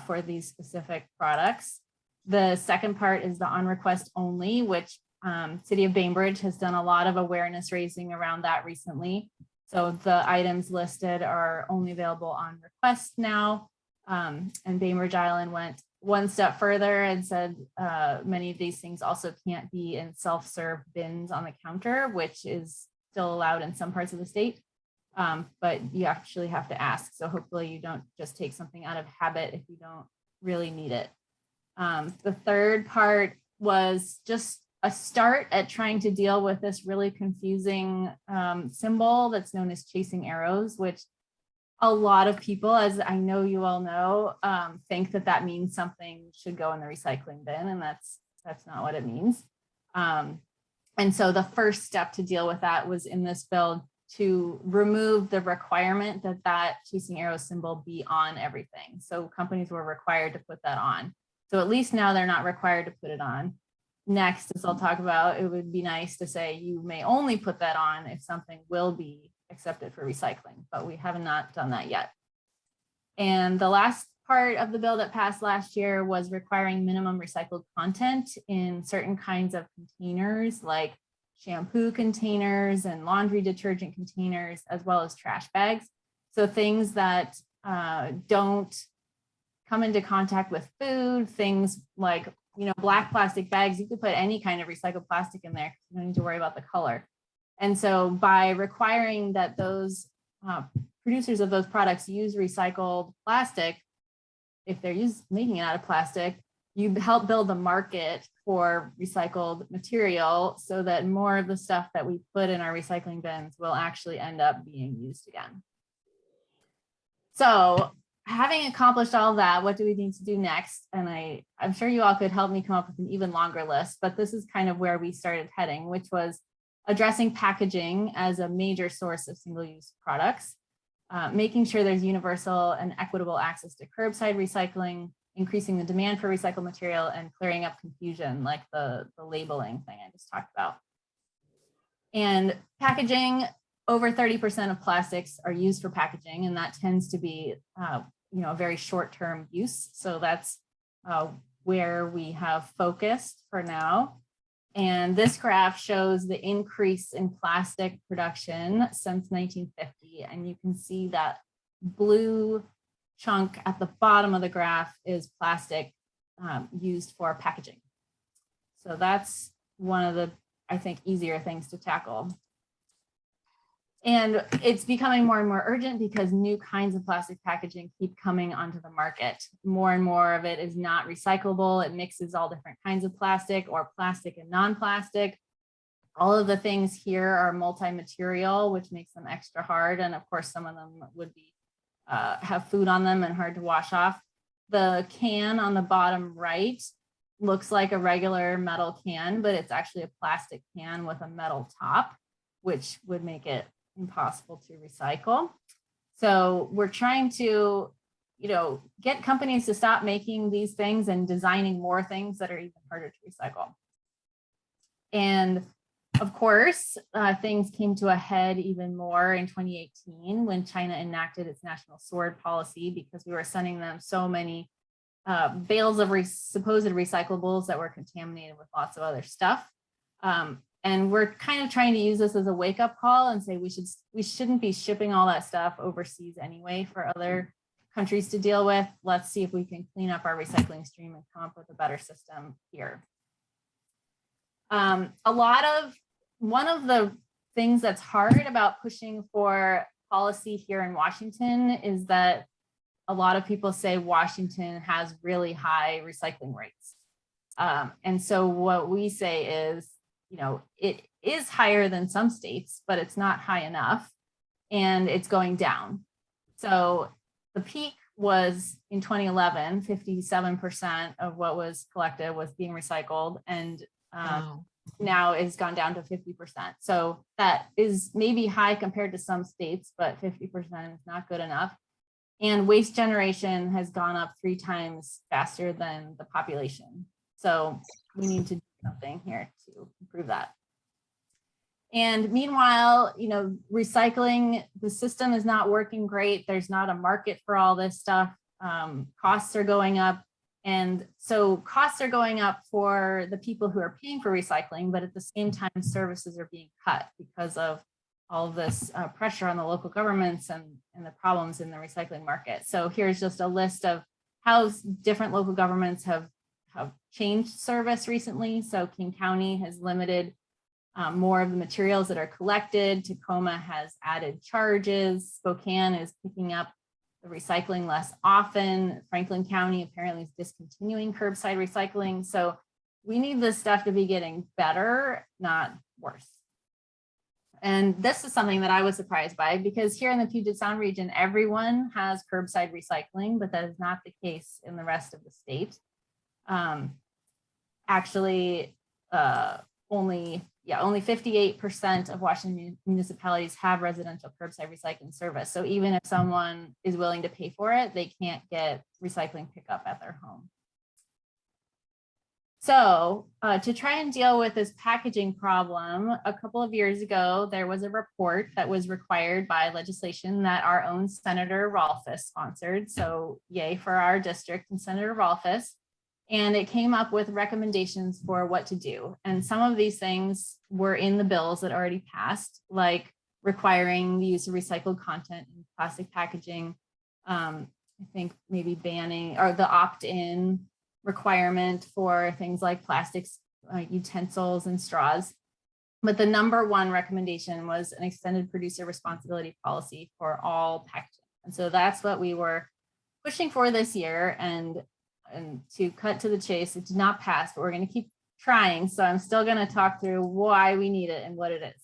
for these specific products. The second part is the on request only, which City of Bainbridge has done a lot of awareness raising around that recently. So the items listed are only available on request now. And Bainbridge Island went one step further and said many of these things also can't be in self-serve bins on the counter, which is still allowed in some parts of the state, but you actually have to ask. So hopefully you don't just take something out of habit if you don't really need it. The third part was just a start at trying to deal with this really confusing symbol that's known as chasing arrows, which a lot of people, as I know you all know, think that that means something should go in the recycling bin, and that's not what it means. And so the first step to deal with that was in this bill to remove the requirement that that chasing arrow symbol be on everything. So companies were required to put that on. So at least now they're not required to put it on. Next, as I'll talk about, it would be nice to say you may only put that on if something will be accepted for recycling, but we have not done that yet. And the last part of the bill that passed last year was requiring minimum recycled content in certain kinds of containers, like shampoo containers and laundry detergent containers, as well as trash bags. So things that don't come into contact with food, things like, black plastic bags, you could put any kind of recycled plastic in there. You don't need to worry about the color. And so by requiring that those producers of those products use recycled plastic, if they're making it out of plastic, you help build the market for recycled material so that more of the stuff that we put in our recycling bins will actually end up being used again. So having accomplished all that, what do we need to do next? And I'm sure you all could help me come up with an even longer list, but this is kind of where we started heading, which was addressing packaging as a major source of single-use products, making sure there's universal and equitable access to curbside recycling, increasing the demand for recycled material, and clearing up confusion like the labeling thing I just talked about. And packaging, over 30% of plastics are used for packaging, and that tends to be a very short-term use. So that's where we have focused for now. And this graph shows the increase in plastic production since 1950. And you can see that blue chunk at the bottom of the graph is plastic used for packaging. So that's one of the, I think, easier things to tackle. And it's becoming more and more urgent because new kinds of plastic packaging keep coming onto the market. More and more of it is not recyclable. It mixes all different kinds of plastic or plastic and non-plastic. All of the things here are multi-material, which makes them extra hard. And of course, some of them would be have food on them and hard to wash off. The can on the bottom right looks like a regular metal can, but it's actually a plastic can with a metal top, which would make it impossible to recycle. So we're trying to, get companies to stop making these things and designing more things that are even harder to recycle. And of course, things came to a head even more in 2018 when China enacted its national sword policy because we were sending them so many bales of supposed recyclables that were contaminated with lots of other stuff. And we're kind of trying to use this as a wake-up call and say we shouldn't be shipping all that stuff overseas anyway for other countries to deal with. Let's see if we can clean up our recycling stream and come up with a better system here. One of the things that's hard about pushing for policy here in Washington is that a lot of people say Washington has really high recycling rates. And so what we say is, it is higher than some states, but it's not high enough and it's going down. So the peak was in 2011, 57% of what was collected was being recycled, and now it's gone down to 50%. So that is maybe high compared to some states, but 50% is not good enough. And waste generation has gone up 3 times faster than the population. So we need to do something here to improve that. And meanwhile, recycling, the system is not working great. There's not a market for all this stuff. Costs are going up. And so costs are going up for the people who are paying for recycling, but at the same time, services are being cut because of all of this pressure on the local governments and the problems in the recycling market. So here's just a list of how different local governments have changed service recently. So King County has limited more of the materials that are collected. Tacoma has added charges. Spokane is picking up the recycling less often. Franklin County apparently is discontinuing curbside recycling. So we need this stuff to be getting better, not worse. And this is something that I was surprised by, because here in the Puget Sound region, everyone has curbside recycling, but that is not the case in the rest of the state. Actually, only 58% of Washington municipalities have residential curbside recycling service. So even if someone is willing to pay for it, they can't get recycling pickup at their home. So to try and deal with this packaging problem, a couple of years ago, there was a report that was required by legislation that our own Senator Rolfes sponsored. So yay for our district and Senator Rolfes. And it came up with recommendations for what to do. And some of these things were in the bills that already passed, like requiring the use of recycled content in plastic packaging. I think maybe banning or the opt-in requirement for things like plastics, utensils and straws. But the number one recommendation was an extended producer responsibility policy for all packaging. And so that's what we were pushing for this year. And to cut to the chase, it did not pass, but we're going to keep trying. So I'm still going to talk through why we need it and what it is.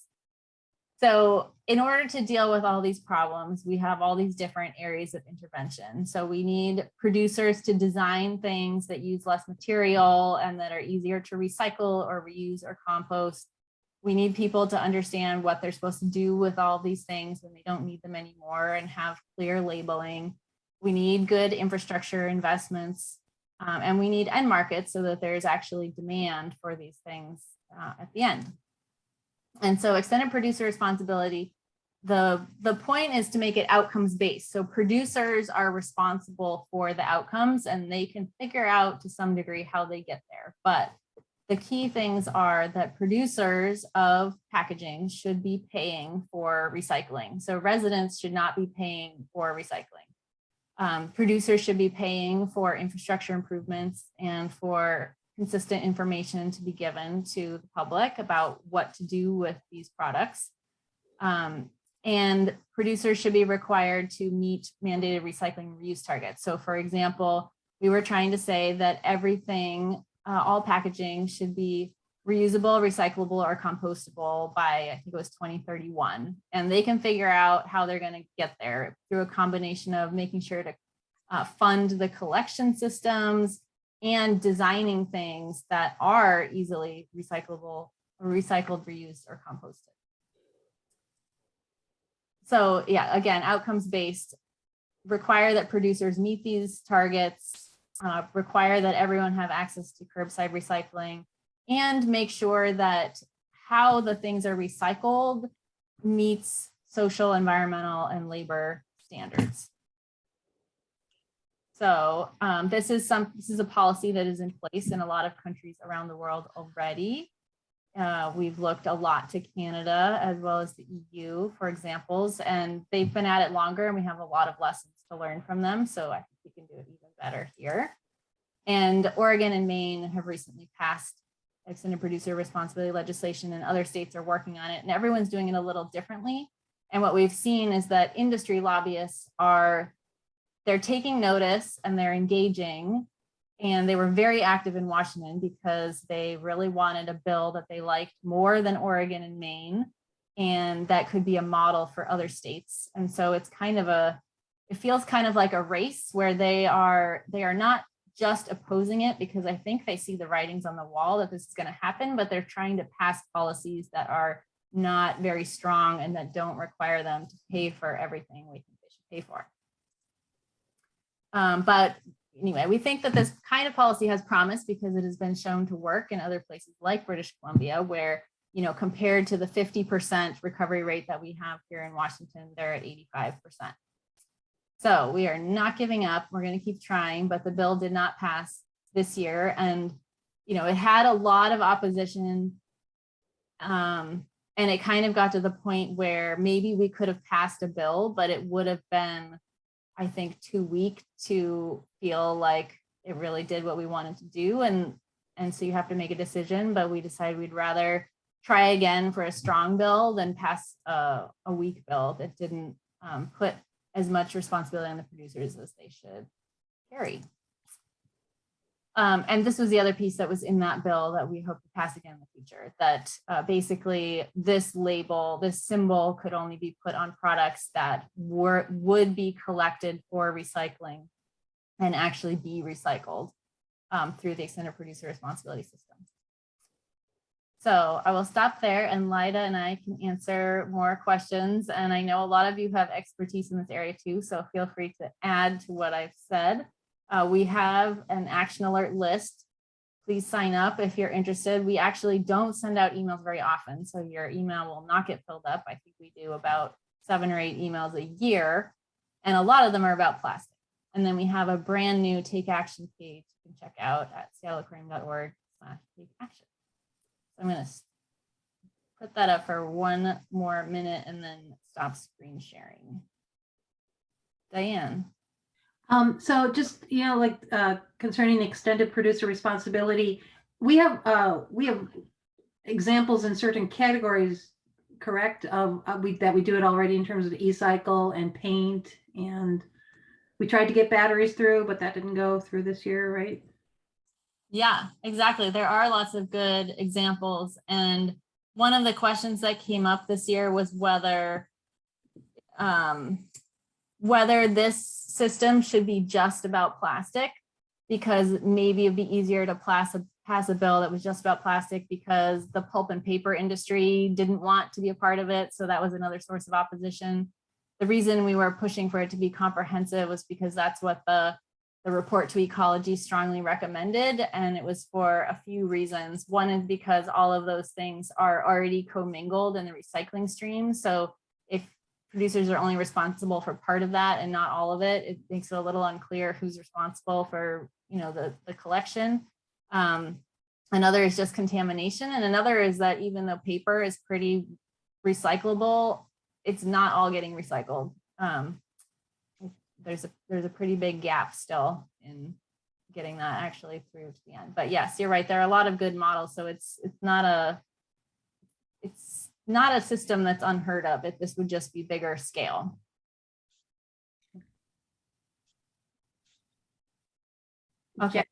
So in order to deal with all these problems, we have all these different areas of intervention. So we need producers to design things that use less material and that are easier to recycle or reuse or compost. We need people to understand what they're supposed to do with all these things when they don't need them anymore and have clear labeling. We need good infrastructure investments, and we need end markets so that there's actually demand for these things at the end. And so extended producer responsibility, the point is to make it outcomes based. So producers are responsible for the outcomes and they can figure out to some degree how they get there. But the key things are that producers of packaging should be paying for recycling. So residents should not be paying for recycling. Producers should be paying for infrastructure improvements and for consistent information to be given to the public about what to do with these products. And producers should be required to meet mandated recycling reuse targets. So for example, we were trying to say that everything, all packaging should be reusable, recyclable, or compostable by, I think it was 2031. And they can figure out how they're going to get there through a combination of making sure to fund the collection systems and designing things that are easily recyclable, recycled, reused, or composted. So yeah, again, outcomes-based, require that producers meet these targets, require that everyone have access to curbside recycling, and make sure that how the things are recycled meets social, environmental, and labor standards. So this is a policy that is in place in a lot of countries around the world already. We've looked a lot to Canada as well as the EU for examples, and they've been at it longer and we have a lot of lessons to learn from them. So I think we can do it even better here. And Oregon and Maine have recently passed extended producer responsibility legislation, and other states are working on it, and everyone's doing it a little differently. And what we've seen is that industry lobbyists they're taking notice and they're engaging, and they were very active in Washington because they really wanted a bill that they liked more than Oregon and Maine, and that could be a model for other states. And so it's kind of it feels kind of like a race where they are not just opposing it because I think they see the writings on the wall that this is going to happen, but they're trying to pass policies that are not very strong and that don't require them to pay for everything we think they should pay for. But anyway, we think that this kind of policy has promise because it has been shown to work in other places like British Columbia, where, compared to the 50% recovery rate that we have here in Washington, they're at 85%. So we are not giving up. We're going to keep trying, but the bill did not pass this year. And, it had a lot of opposition. And it kind of got to the point where maybe we could have passed a bill, but it would have been, I think, too weak to feel like it really did what we wanted to do. And so you have to make a decision, but we decided we'd rather try again for a strong bill than pass a weak bill that didn't put as much responsibility on the producers as they should carry. And this was the other piece that was in that bill that we hope to pass again in the future, that basically this label, this symbol could only be put on products that would be collected for recycling and actually be recycled through the extended producer responsibility system. So I will stop there, and Lyda and I can answer more questions. And I know a lot of you have expertise in this area too, so feel free to add to what I've said. We have an action alert list. Please sign up if you're interested. We actually don't send out emails very often, so your email will not get filled up. I think we do about 7 or 8 emails a year, and a lot of them are about plastic. And then we have a brand new Take Action page you can check out at seattleaquarium.org/take-action. So I'm going to put that up for 1 more minute and then stop screen sharing. Diane. So just, like concerning extended producer responsibility, we have examples in certain categories, correct? That we do it already in terms of e-cycle and paint, and we tried to get batteries through, but that didn't go through this year, right? Yeah, exactly. There are lots of good examples. And one of the questions that came up this year was whether this system should be just about plastic, because maybe it'd be easier to pass a bill that was just about plastic because the pulp and paper industry didn't want to be a part of it. So that was another source of opposition. The reason we were pushing for it to be comprehensive was because that's what the report to ecology strongly recommended. And it was for a few reasons. One is because all of those things are already commingled in the recycling stream. So if producers are only responsible for part of that and not all of it, it makes it a little unclear who's responsible for, the collection. Another is just contamination. And another is that even though paper is pretty recyclable, it's not all getting recycled. There's a pretty big gap still in getting that actually through to the end. But yes, you're right. There are a lot of good models. So it's not a system that's unheard of. This would just be bigger scale. Okay.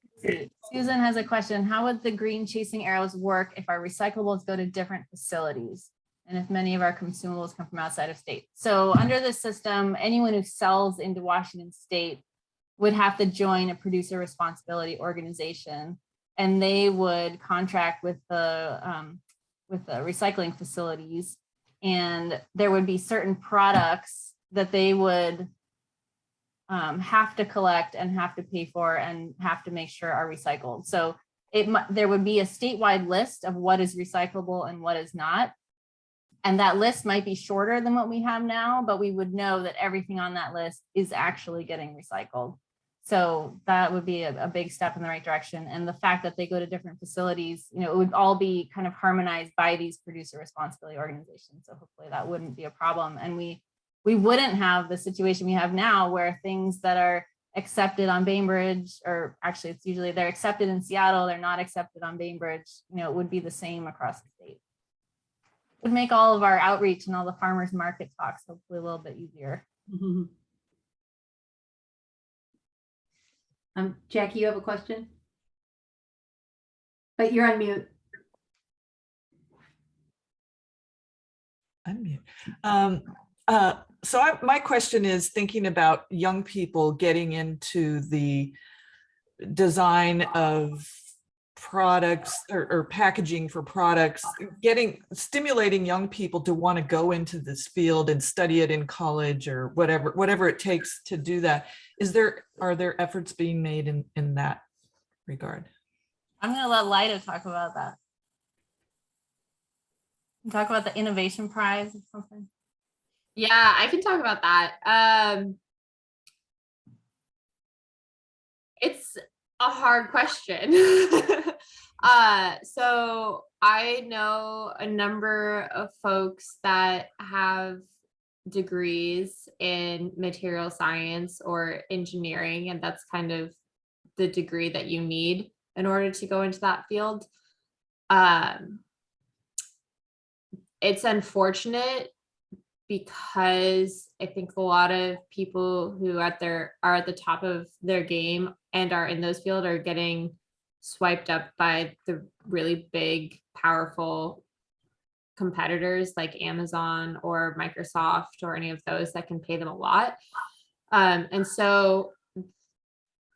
Susan has a question. How would the green chasing arrows work if our recyclables go to different facilities? And if many of our consumables come from outside of state? So under this system, anyone who sells into Washington state would have to join a producer responsibility organization, and they would contract with the recycling facilities, and there would be certain products that they would have to collect and have to pay for and have to make sure are recycled. So there would be a statewide list of what is recyclable and what is not. And that list might be shorter than what we have now, but we would know that everything on that list is actually getting recycled. So that would be a big step in the right direction. And the fact that they go to different facilities, it would all be kind of harmonized by these producer responsibility organizations. So hopefully that wouldn't be a problem. And we wouldn't have the situation we have now where things that are accepted on Bainbridge, or actually it's usually they're accepted in Seattle, they're not accepted on Bainbridge, it would be the same across the state. Would make all of our outreach and all the farmers market talks hopefully a little bit easier. Mm-hmm. Jackie, you have a question? But you're on mute. Unmute. My question is thinking about young people getting into the design of products or packaging for products, stimulating young people to want to go into this field and study it in college or whatever it takes to do that. Are there efforts being made in that regard? I'm going to let Lyda talk about that. Talk about the innovation prize or something. Yeah, I can talk about that. It's a hard question. So I know a number of folks that have degrees in material science or engineering, and that's kind of the degree that you need in order to go into that field. It's unfortunate because I think a lot of people who are at the top of their game and are in those fields are getting swiped up by the really big, powerful competitors like Amazon or Microsoft or any of those that can pay them a lot. And so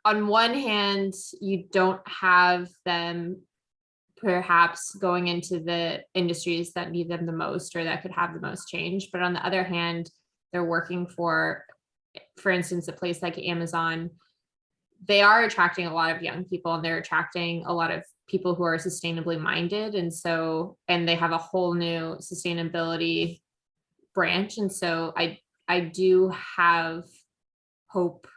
on one hand, you don't have them perhaps going into the industries that need them the most or that could have the most change. But on the other hand, they're working for instance, a place like Amazon. They are attracting a lot of young people, and they're attracting a lot of people who are sustainably minded. And so, and they have a whole new sustainability branch. And so I do have hope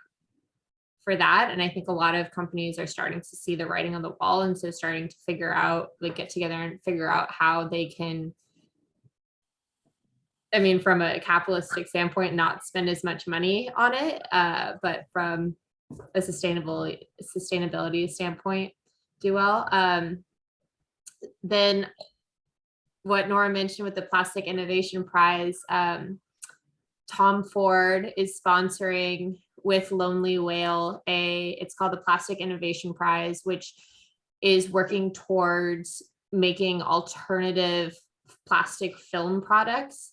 for that. And I think a lot of companies are starting to see the writing on the wall. And so starting to figure out, like, get together and figure out how they can, I mean, from a capitalistic standpoint, not spend as much money on it, but from a sustainability standpoint, do well. Then what Nora mentioned with the Plastic Innovation Prize, Tom Ford is sponsoring with Lonely Whale it's called the Plastic Innovation Prize, which is working towards making alternative plastic film products.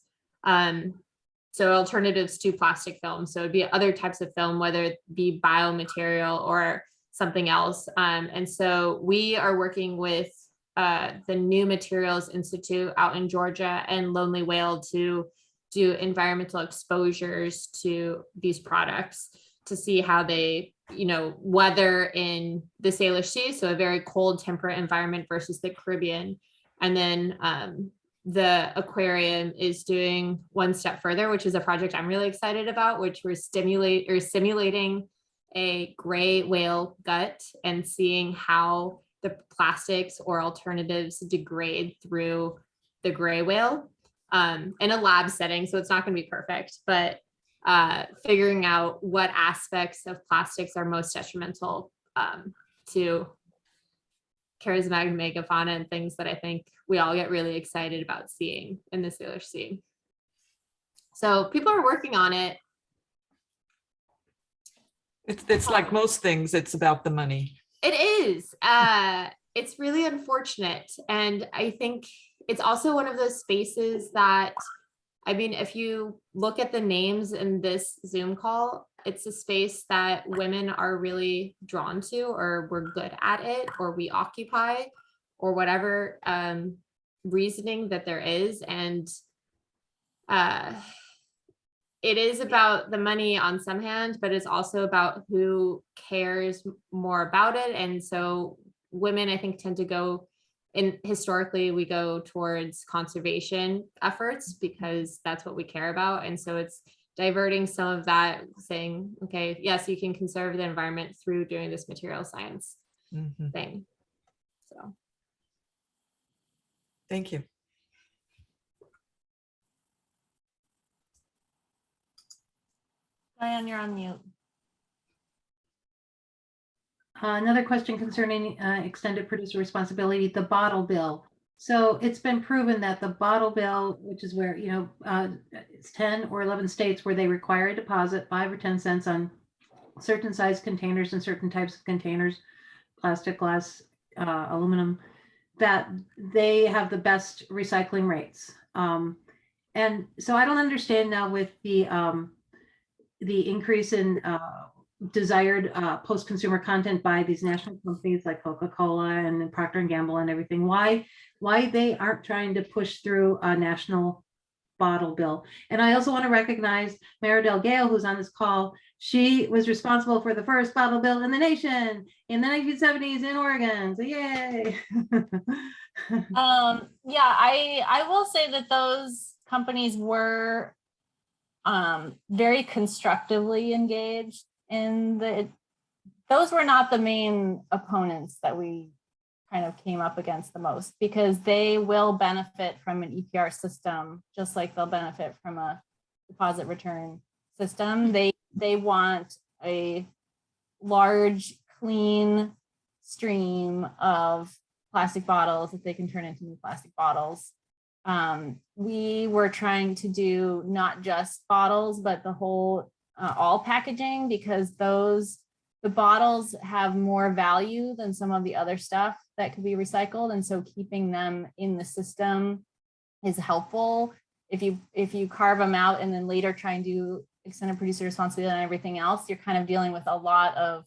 So alternatives to plastic film. So it'd be other types of film, whether it be biomaterial or something else. And so we are working with the New Materials Institute out in Georgia and Lonely Whale to do environmental exposures to these products to see how they, weather in the Salish Sea, so a very cold, temperate environment versus the Caribbean. And then the aquarium is doing one step further, which is a project I'm really excited about, which we're simulating a gray whale gut and seeing how the plastics or alternatives degrade through the gray whale in a lab setting. So it's not going to be perfect, but figuring out what aspects of plastics are most detrimental to charismatic megafauna and things that I think we all get really excited about seeing in the Salish Sea. So people are working on it. It's like most things, it's about the money. It is. It's really unfortunate. And I think it's also one of those spaces that, I mean, if you look at the names in this Zoom call, it's a space that women are really drawn to, or we're good at it, or we occupy, or whatever reasoning that there is. And it is about the money on some hand, but it's also about who cares more about it. And so women, I think, tend to go, and historically we go towards conservation efforts because that's what we care about. And so it's diverting some of that, saying, okay, yes, you can conserve the environment through doing this material science thing. So Thank you. Diane, you're on mute. Another question concerning extended producer responsibility, the bottle bill. So it's been proven that the bottle bill, which is where, it's 10 or 11 states where they require a deposit, 5 or 10 cents on certain size containers and certain types of containers, plastic, glass, aluminum, that they have the best recycling rates. And so I don't understand now with the increase in desired post-consumer content by these national companies like Coca-Cola and Procter & Gamble and everything, why they aren't trying to push through a national bottle bill. And I also want to recognize Maridel Gale, who's on this call. She was responsible for the first bottle bill in the nation in the 1970s in Oregon. So yay. Yeah, I will say that those companies were very constructively engaged in those were not the main opponents that we kind of came up against the most, because they will benefit from an EPR system, just like they'll benefit from a deposit return system. They want a large, clean stream of plastic bottles that they can turn into new plastic bottles. We were trying to do not just bottles, but the whole all packaging, because those the bottles have more value than some of the other stuff that could be recycled. And so keeping them in the system is helpful. If you carve them out and then later try and do extended producer responsibility and everything else, you're kind of dealing with a lot of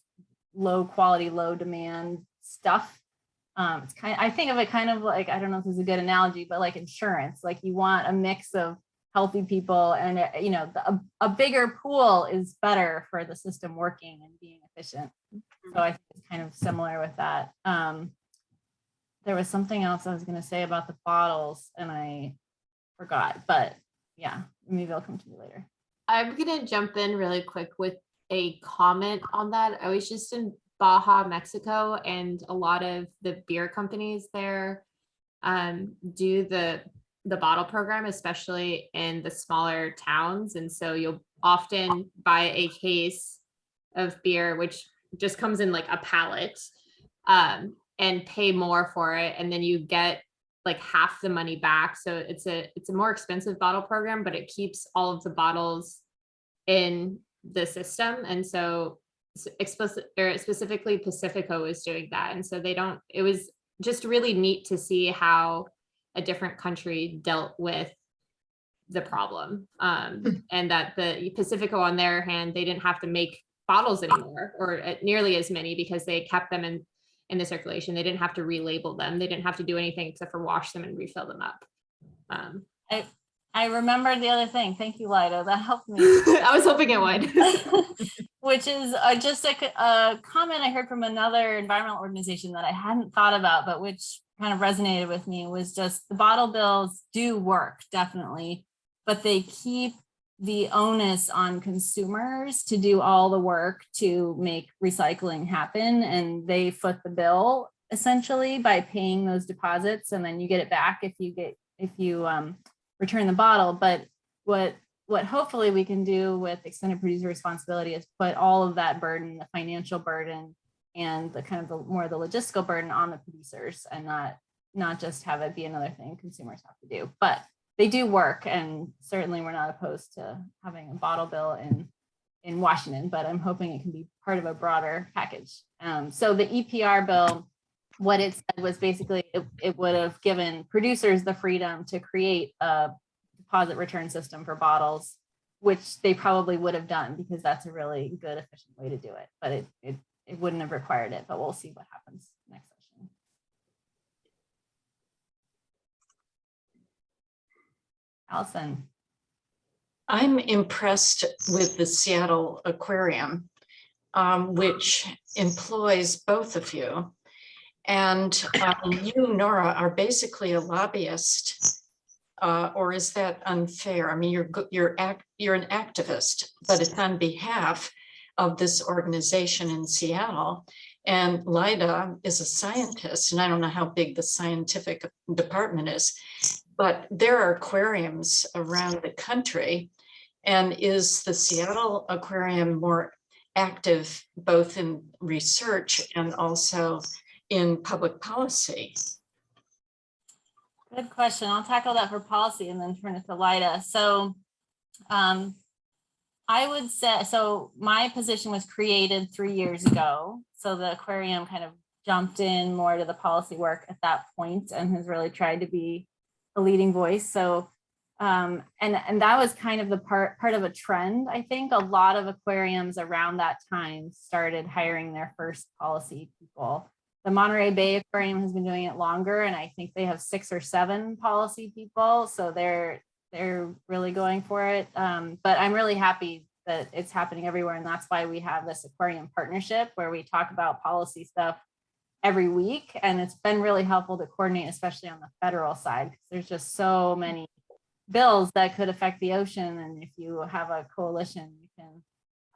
low quality, low demand stuff. It's I think of it kind of like, I don't know if this is a good analogy, but like insurance. Like you want a mix of healthy people, and a bigger pool is better for the system working and being efficient. So I think it's kind of similar with that. There was something else I was going to say about the bottles and I forgot, but yeah, maybe I'll come to you later. I'm gonna jump in really quick with a comment on that. I was just in Baja, Mexico, and a lot of the beer companies there do the bottle program, especially in the smaller towns. And so you'll often buy a case of beer, which just comes in like a pallet, and pay more for it. And then you get like half the money back. So it's a more expensive bottle program, but it keeps all of the bottles in the system. And so specifically Pacifico is doing that. And so it was just really neat to see how a different country dealt with the problem. And that the Pacifico, on their hand, they didn't have to make bottles anymore, or nearly as many, because they kept them in the circulation. They didn't have to relabel them. They didn't have to do anything except for wash them and refill them up. I remembered the other thing. Thank you, Lyda. That helped me. I was hoping it would. Which is just a comment I heard from another environmental organization that I hadn't thought about, but which kind of resonated with me, was just the bottle bills do work, definitely, but they keep the onus on consumers to do all the work to make recycling happen. And they foot the bill essentially by paying those deposits, and then you get it back if you return the bottle. But what hopefully we can do with extended producer responsibility is put all of that burden, the financial burden and the kind of the more the logistical burden, on the producers, and not just have it be another thing consumers have to do. But they do work, and certainly we're not opposed to having a bottle bill in Washington, but I'm hoping it can be part of a broader package. So the EPR bill, what it said was basically it would have given producers the freedom to create a deposit return system for bottles, which they probably would have done, because that's a really good, efficient way to do it. But it wouldn't have required it, but we'll see what happens next session. Allison. I'm impressed with the Seattle Aquarium, which employs both of you. And you, Nora, are basically a lobbyist, or is that unfair? I mean, you're an activist, but it's on behalf of this organization in Seattle. And Lyda is a scientist, and I don't know how big the scientific department is, but there are aquariums around the country. And is the Seattle Aquarium more active both in research and also in public policy? Good question. I'll tackle that for policy and then turn it to Lyda. So I would say, so my position was created 3 years ago. So the aquarium kind of jumped in more to the policy work at that point and has really tried to be a leading voice. So and that was kind of the part of a trend. I think a lot of aquariums around that time started hiring their first policy people. The Monterey Bay Aquarium has been doing it longer, and I think they have 6 or 7 policy people. So they're really going for it. But I'm really happy that it's happening everywhere. And that's why we have this aquarium partnership where we talk about policy stuff every week. And it's been really helpful to coordinate, especially on the federal side, because there's just so many bills that could affect the ocean. And if you have a coalition, you can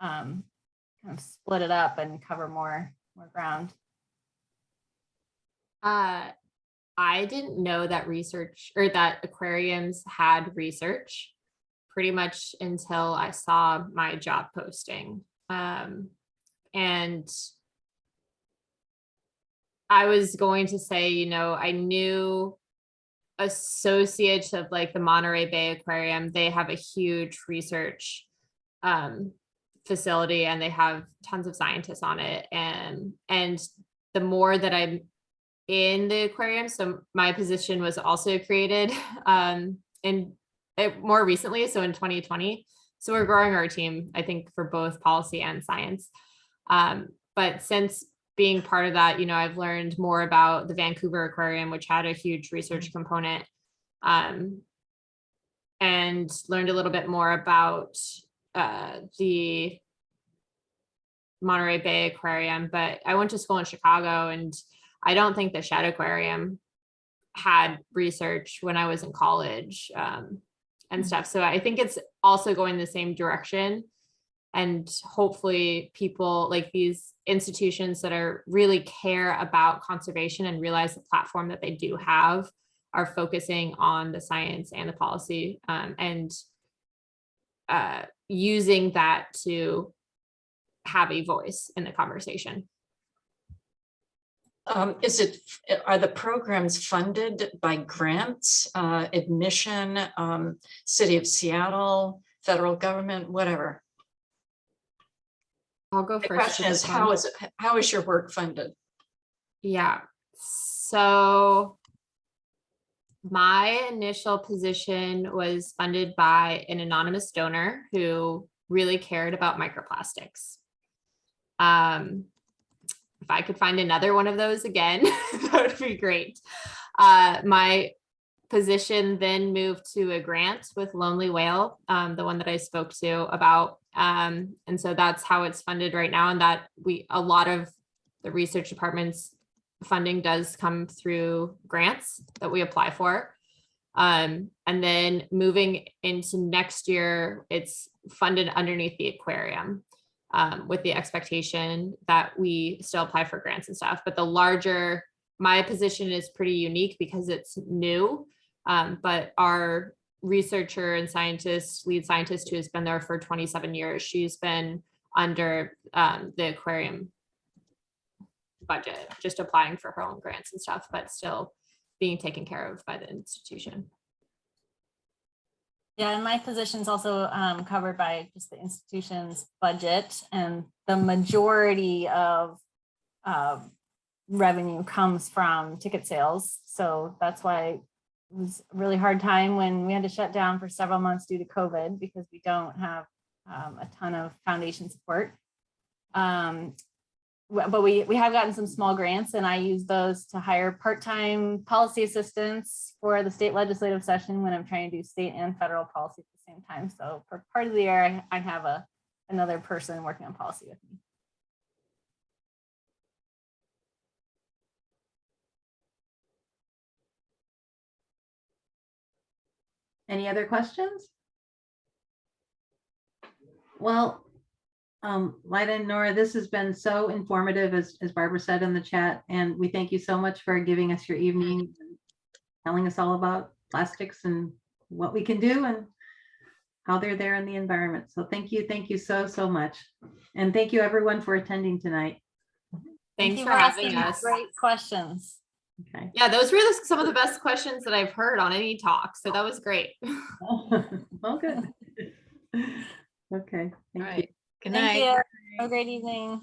kind of split it up and cover more ground. I didn't know that research, or that aquariums had research, pretty much until I saw my job posting. And I was going to say, I knew associates of like the Monterey Bay Aquarium. They have a huge research facility, and they have tons of scientists on it. And the more that I'm in the aquarium, so my position was also created more recently, so in 2020. So we're growing our team, I think, for both policy and science. But since being part of that, I've learned more about the Vancouver Aquarium, which had a huge research component, and learned a little bit more about the Monterey Bay Aquarium. But I went to school in Chicago, and I don't think the Shed Aquarium had research when I was in college and stuff. So I think it's also going the same direction. And hopefully people like these institutions that are really care about conservation and realize the platform that they do have are focusing on the science and the policy, and using that to have a voice in the conversation. Are the programs funded by grants, admission, City of Seattle, federal government, whatever? I'll go The first. question is, how is your work funded? Yeah. So my initial position was funded by an anonymous donor who really cared about microplastics. If I could find another one of those again, that would be great. My position then moved to a grant with Lonely Whale, the one that I spoke to about. And so that's how it's funded right now. And that a lot of the research department's funding does come through grants that we apply for. And then moving into next year, it's funded underneath the aquarium, with the expectation that we still apply for grants and stuff. But my position is pretty unique because it's new. But our researcher and lead scientist who has been there for 27 years, she's been under the aquarium budget, just applying for her own grants and stuff, but still being taken care of by the institution. Yeah, and my position is also covered by just the institution's budget, and the majority of revenue comes from ticket sales. So that's why it was a really hard time when we had to shut down for several months due to COVID, because we don't have a ton of foundation support. But we have gotten some small grants, and I use those to hire part-time policy assistants for the state legislative session when I'm trying to do state and federal policy at the same time. So for part of the year, I have another person working on policy with me. Any other questions? Well, Lyda and Nora, this has been so informative, as Barbara said in the chat, and we thank you so much for giving us your evening, and telling us all about plastics and what we can do and how they're there in the environment. So thank you so much. And thank you everyone for attending tonight. Thanks Thank for you having asking us. great questions. Okay. Yeah, those were some of the best questions that I've heard on any talk. So that was great. Well, good. Okay. All Thank you. right. Good Thank night. you. Have a great evening.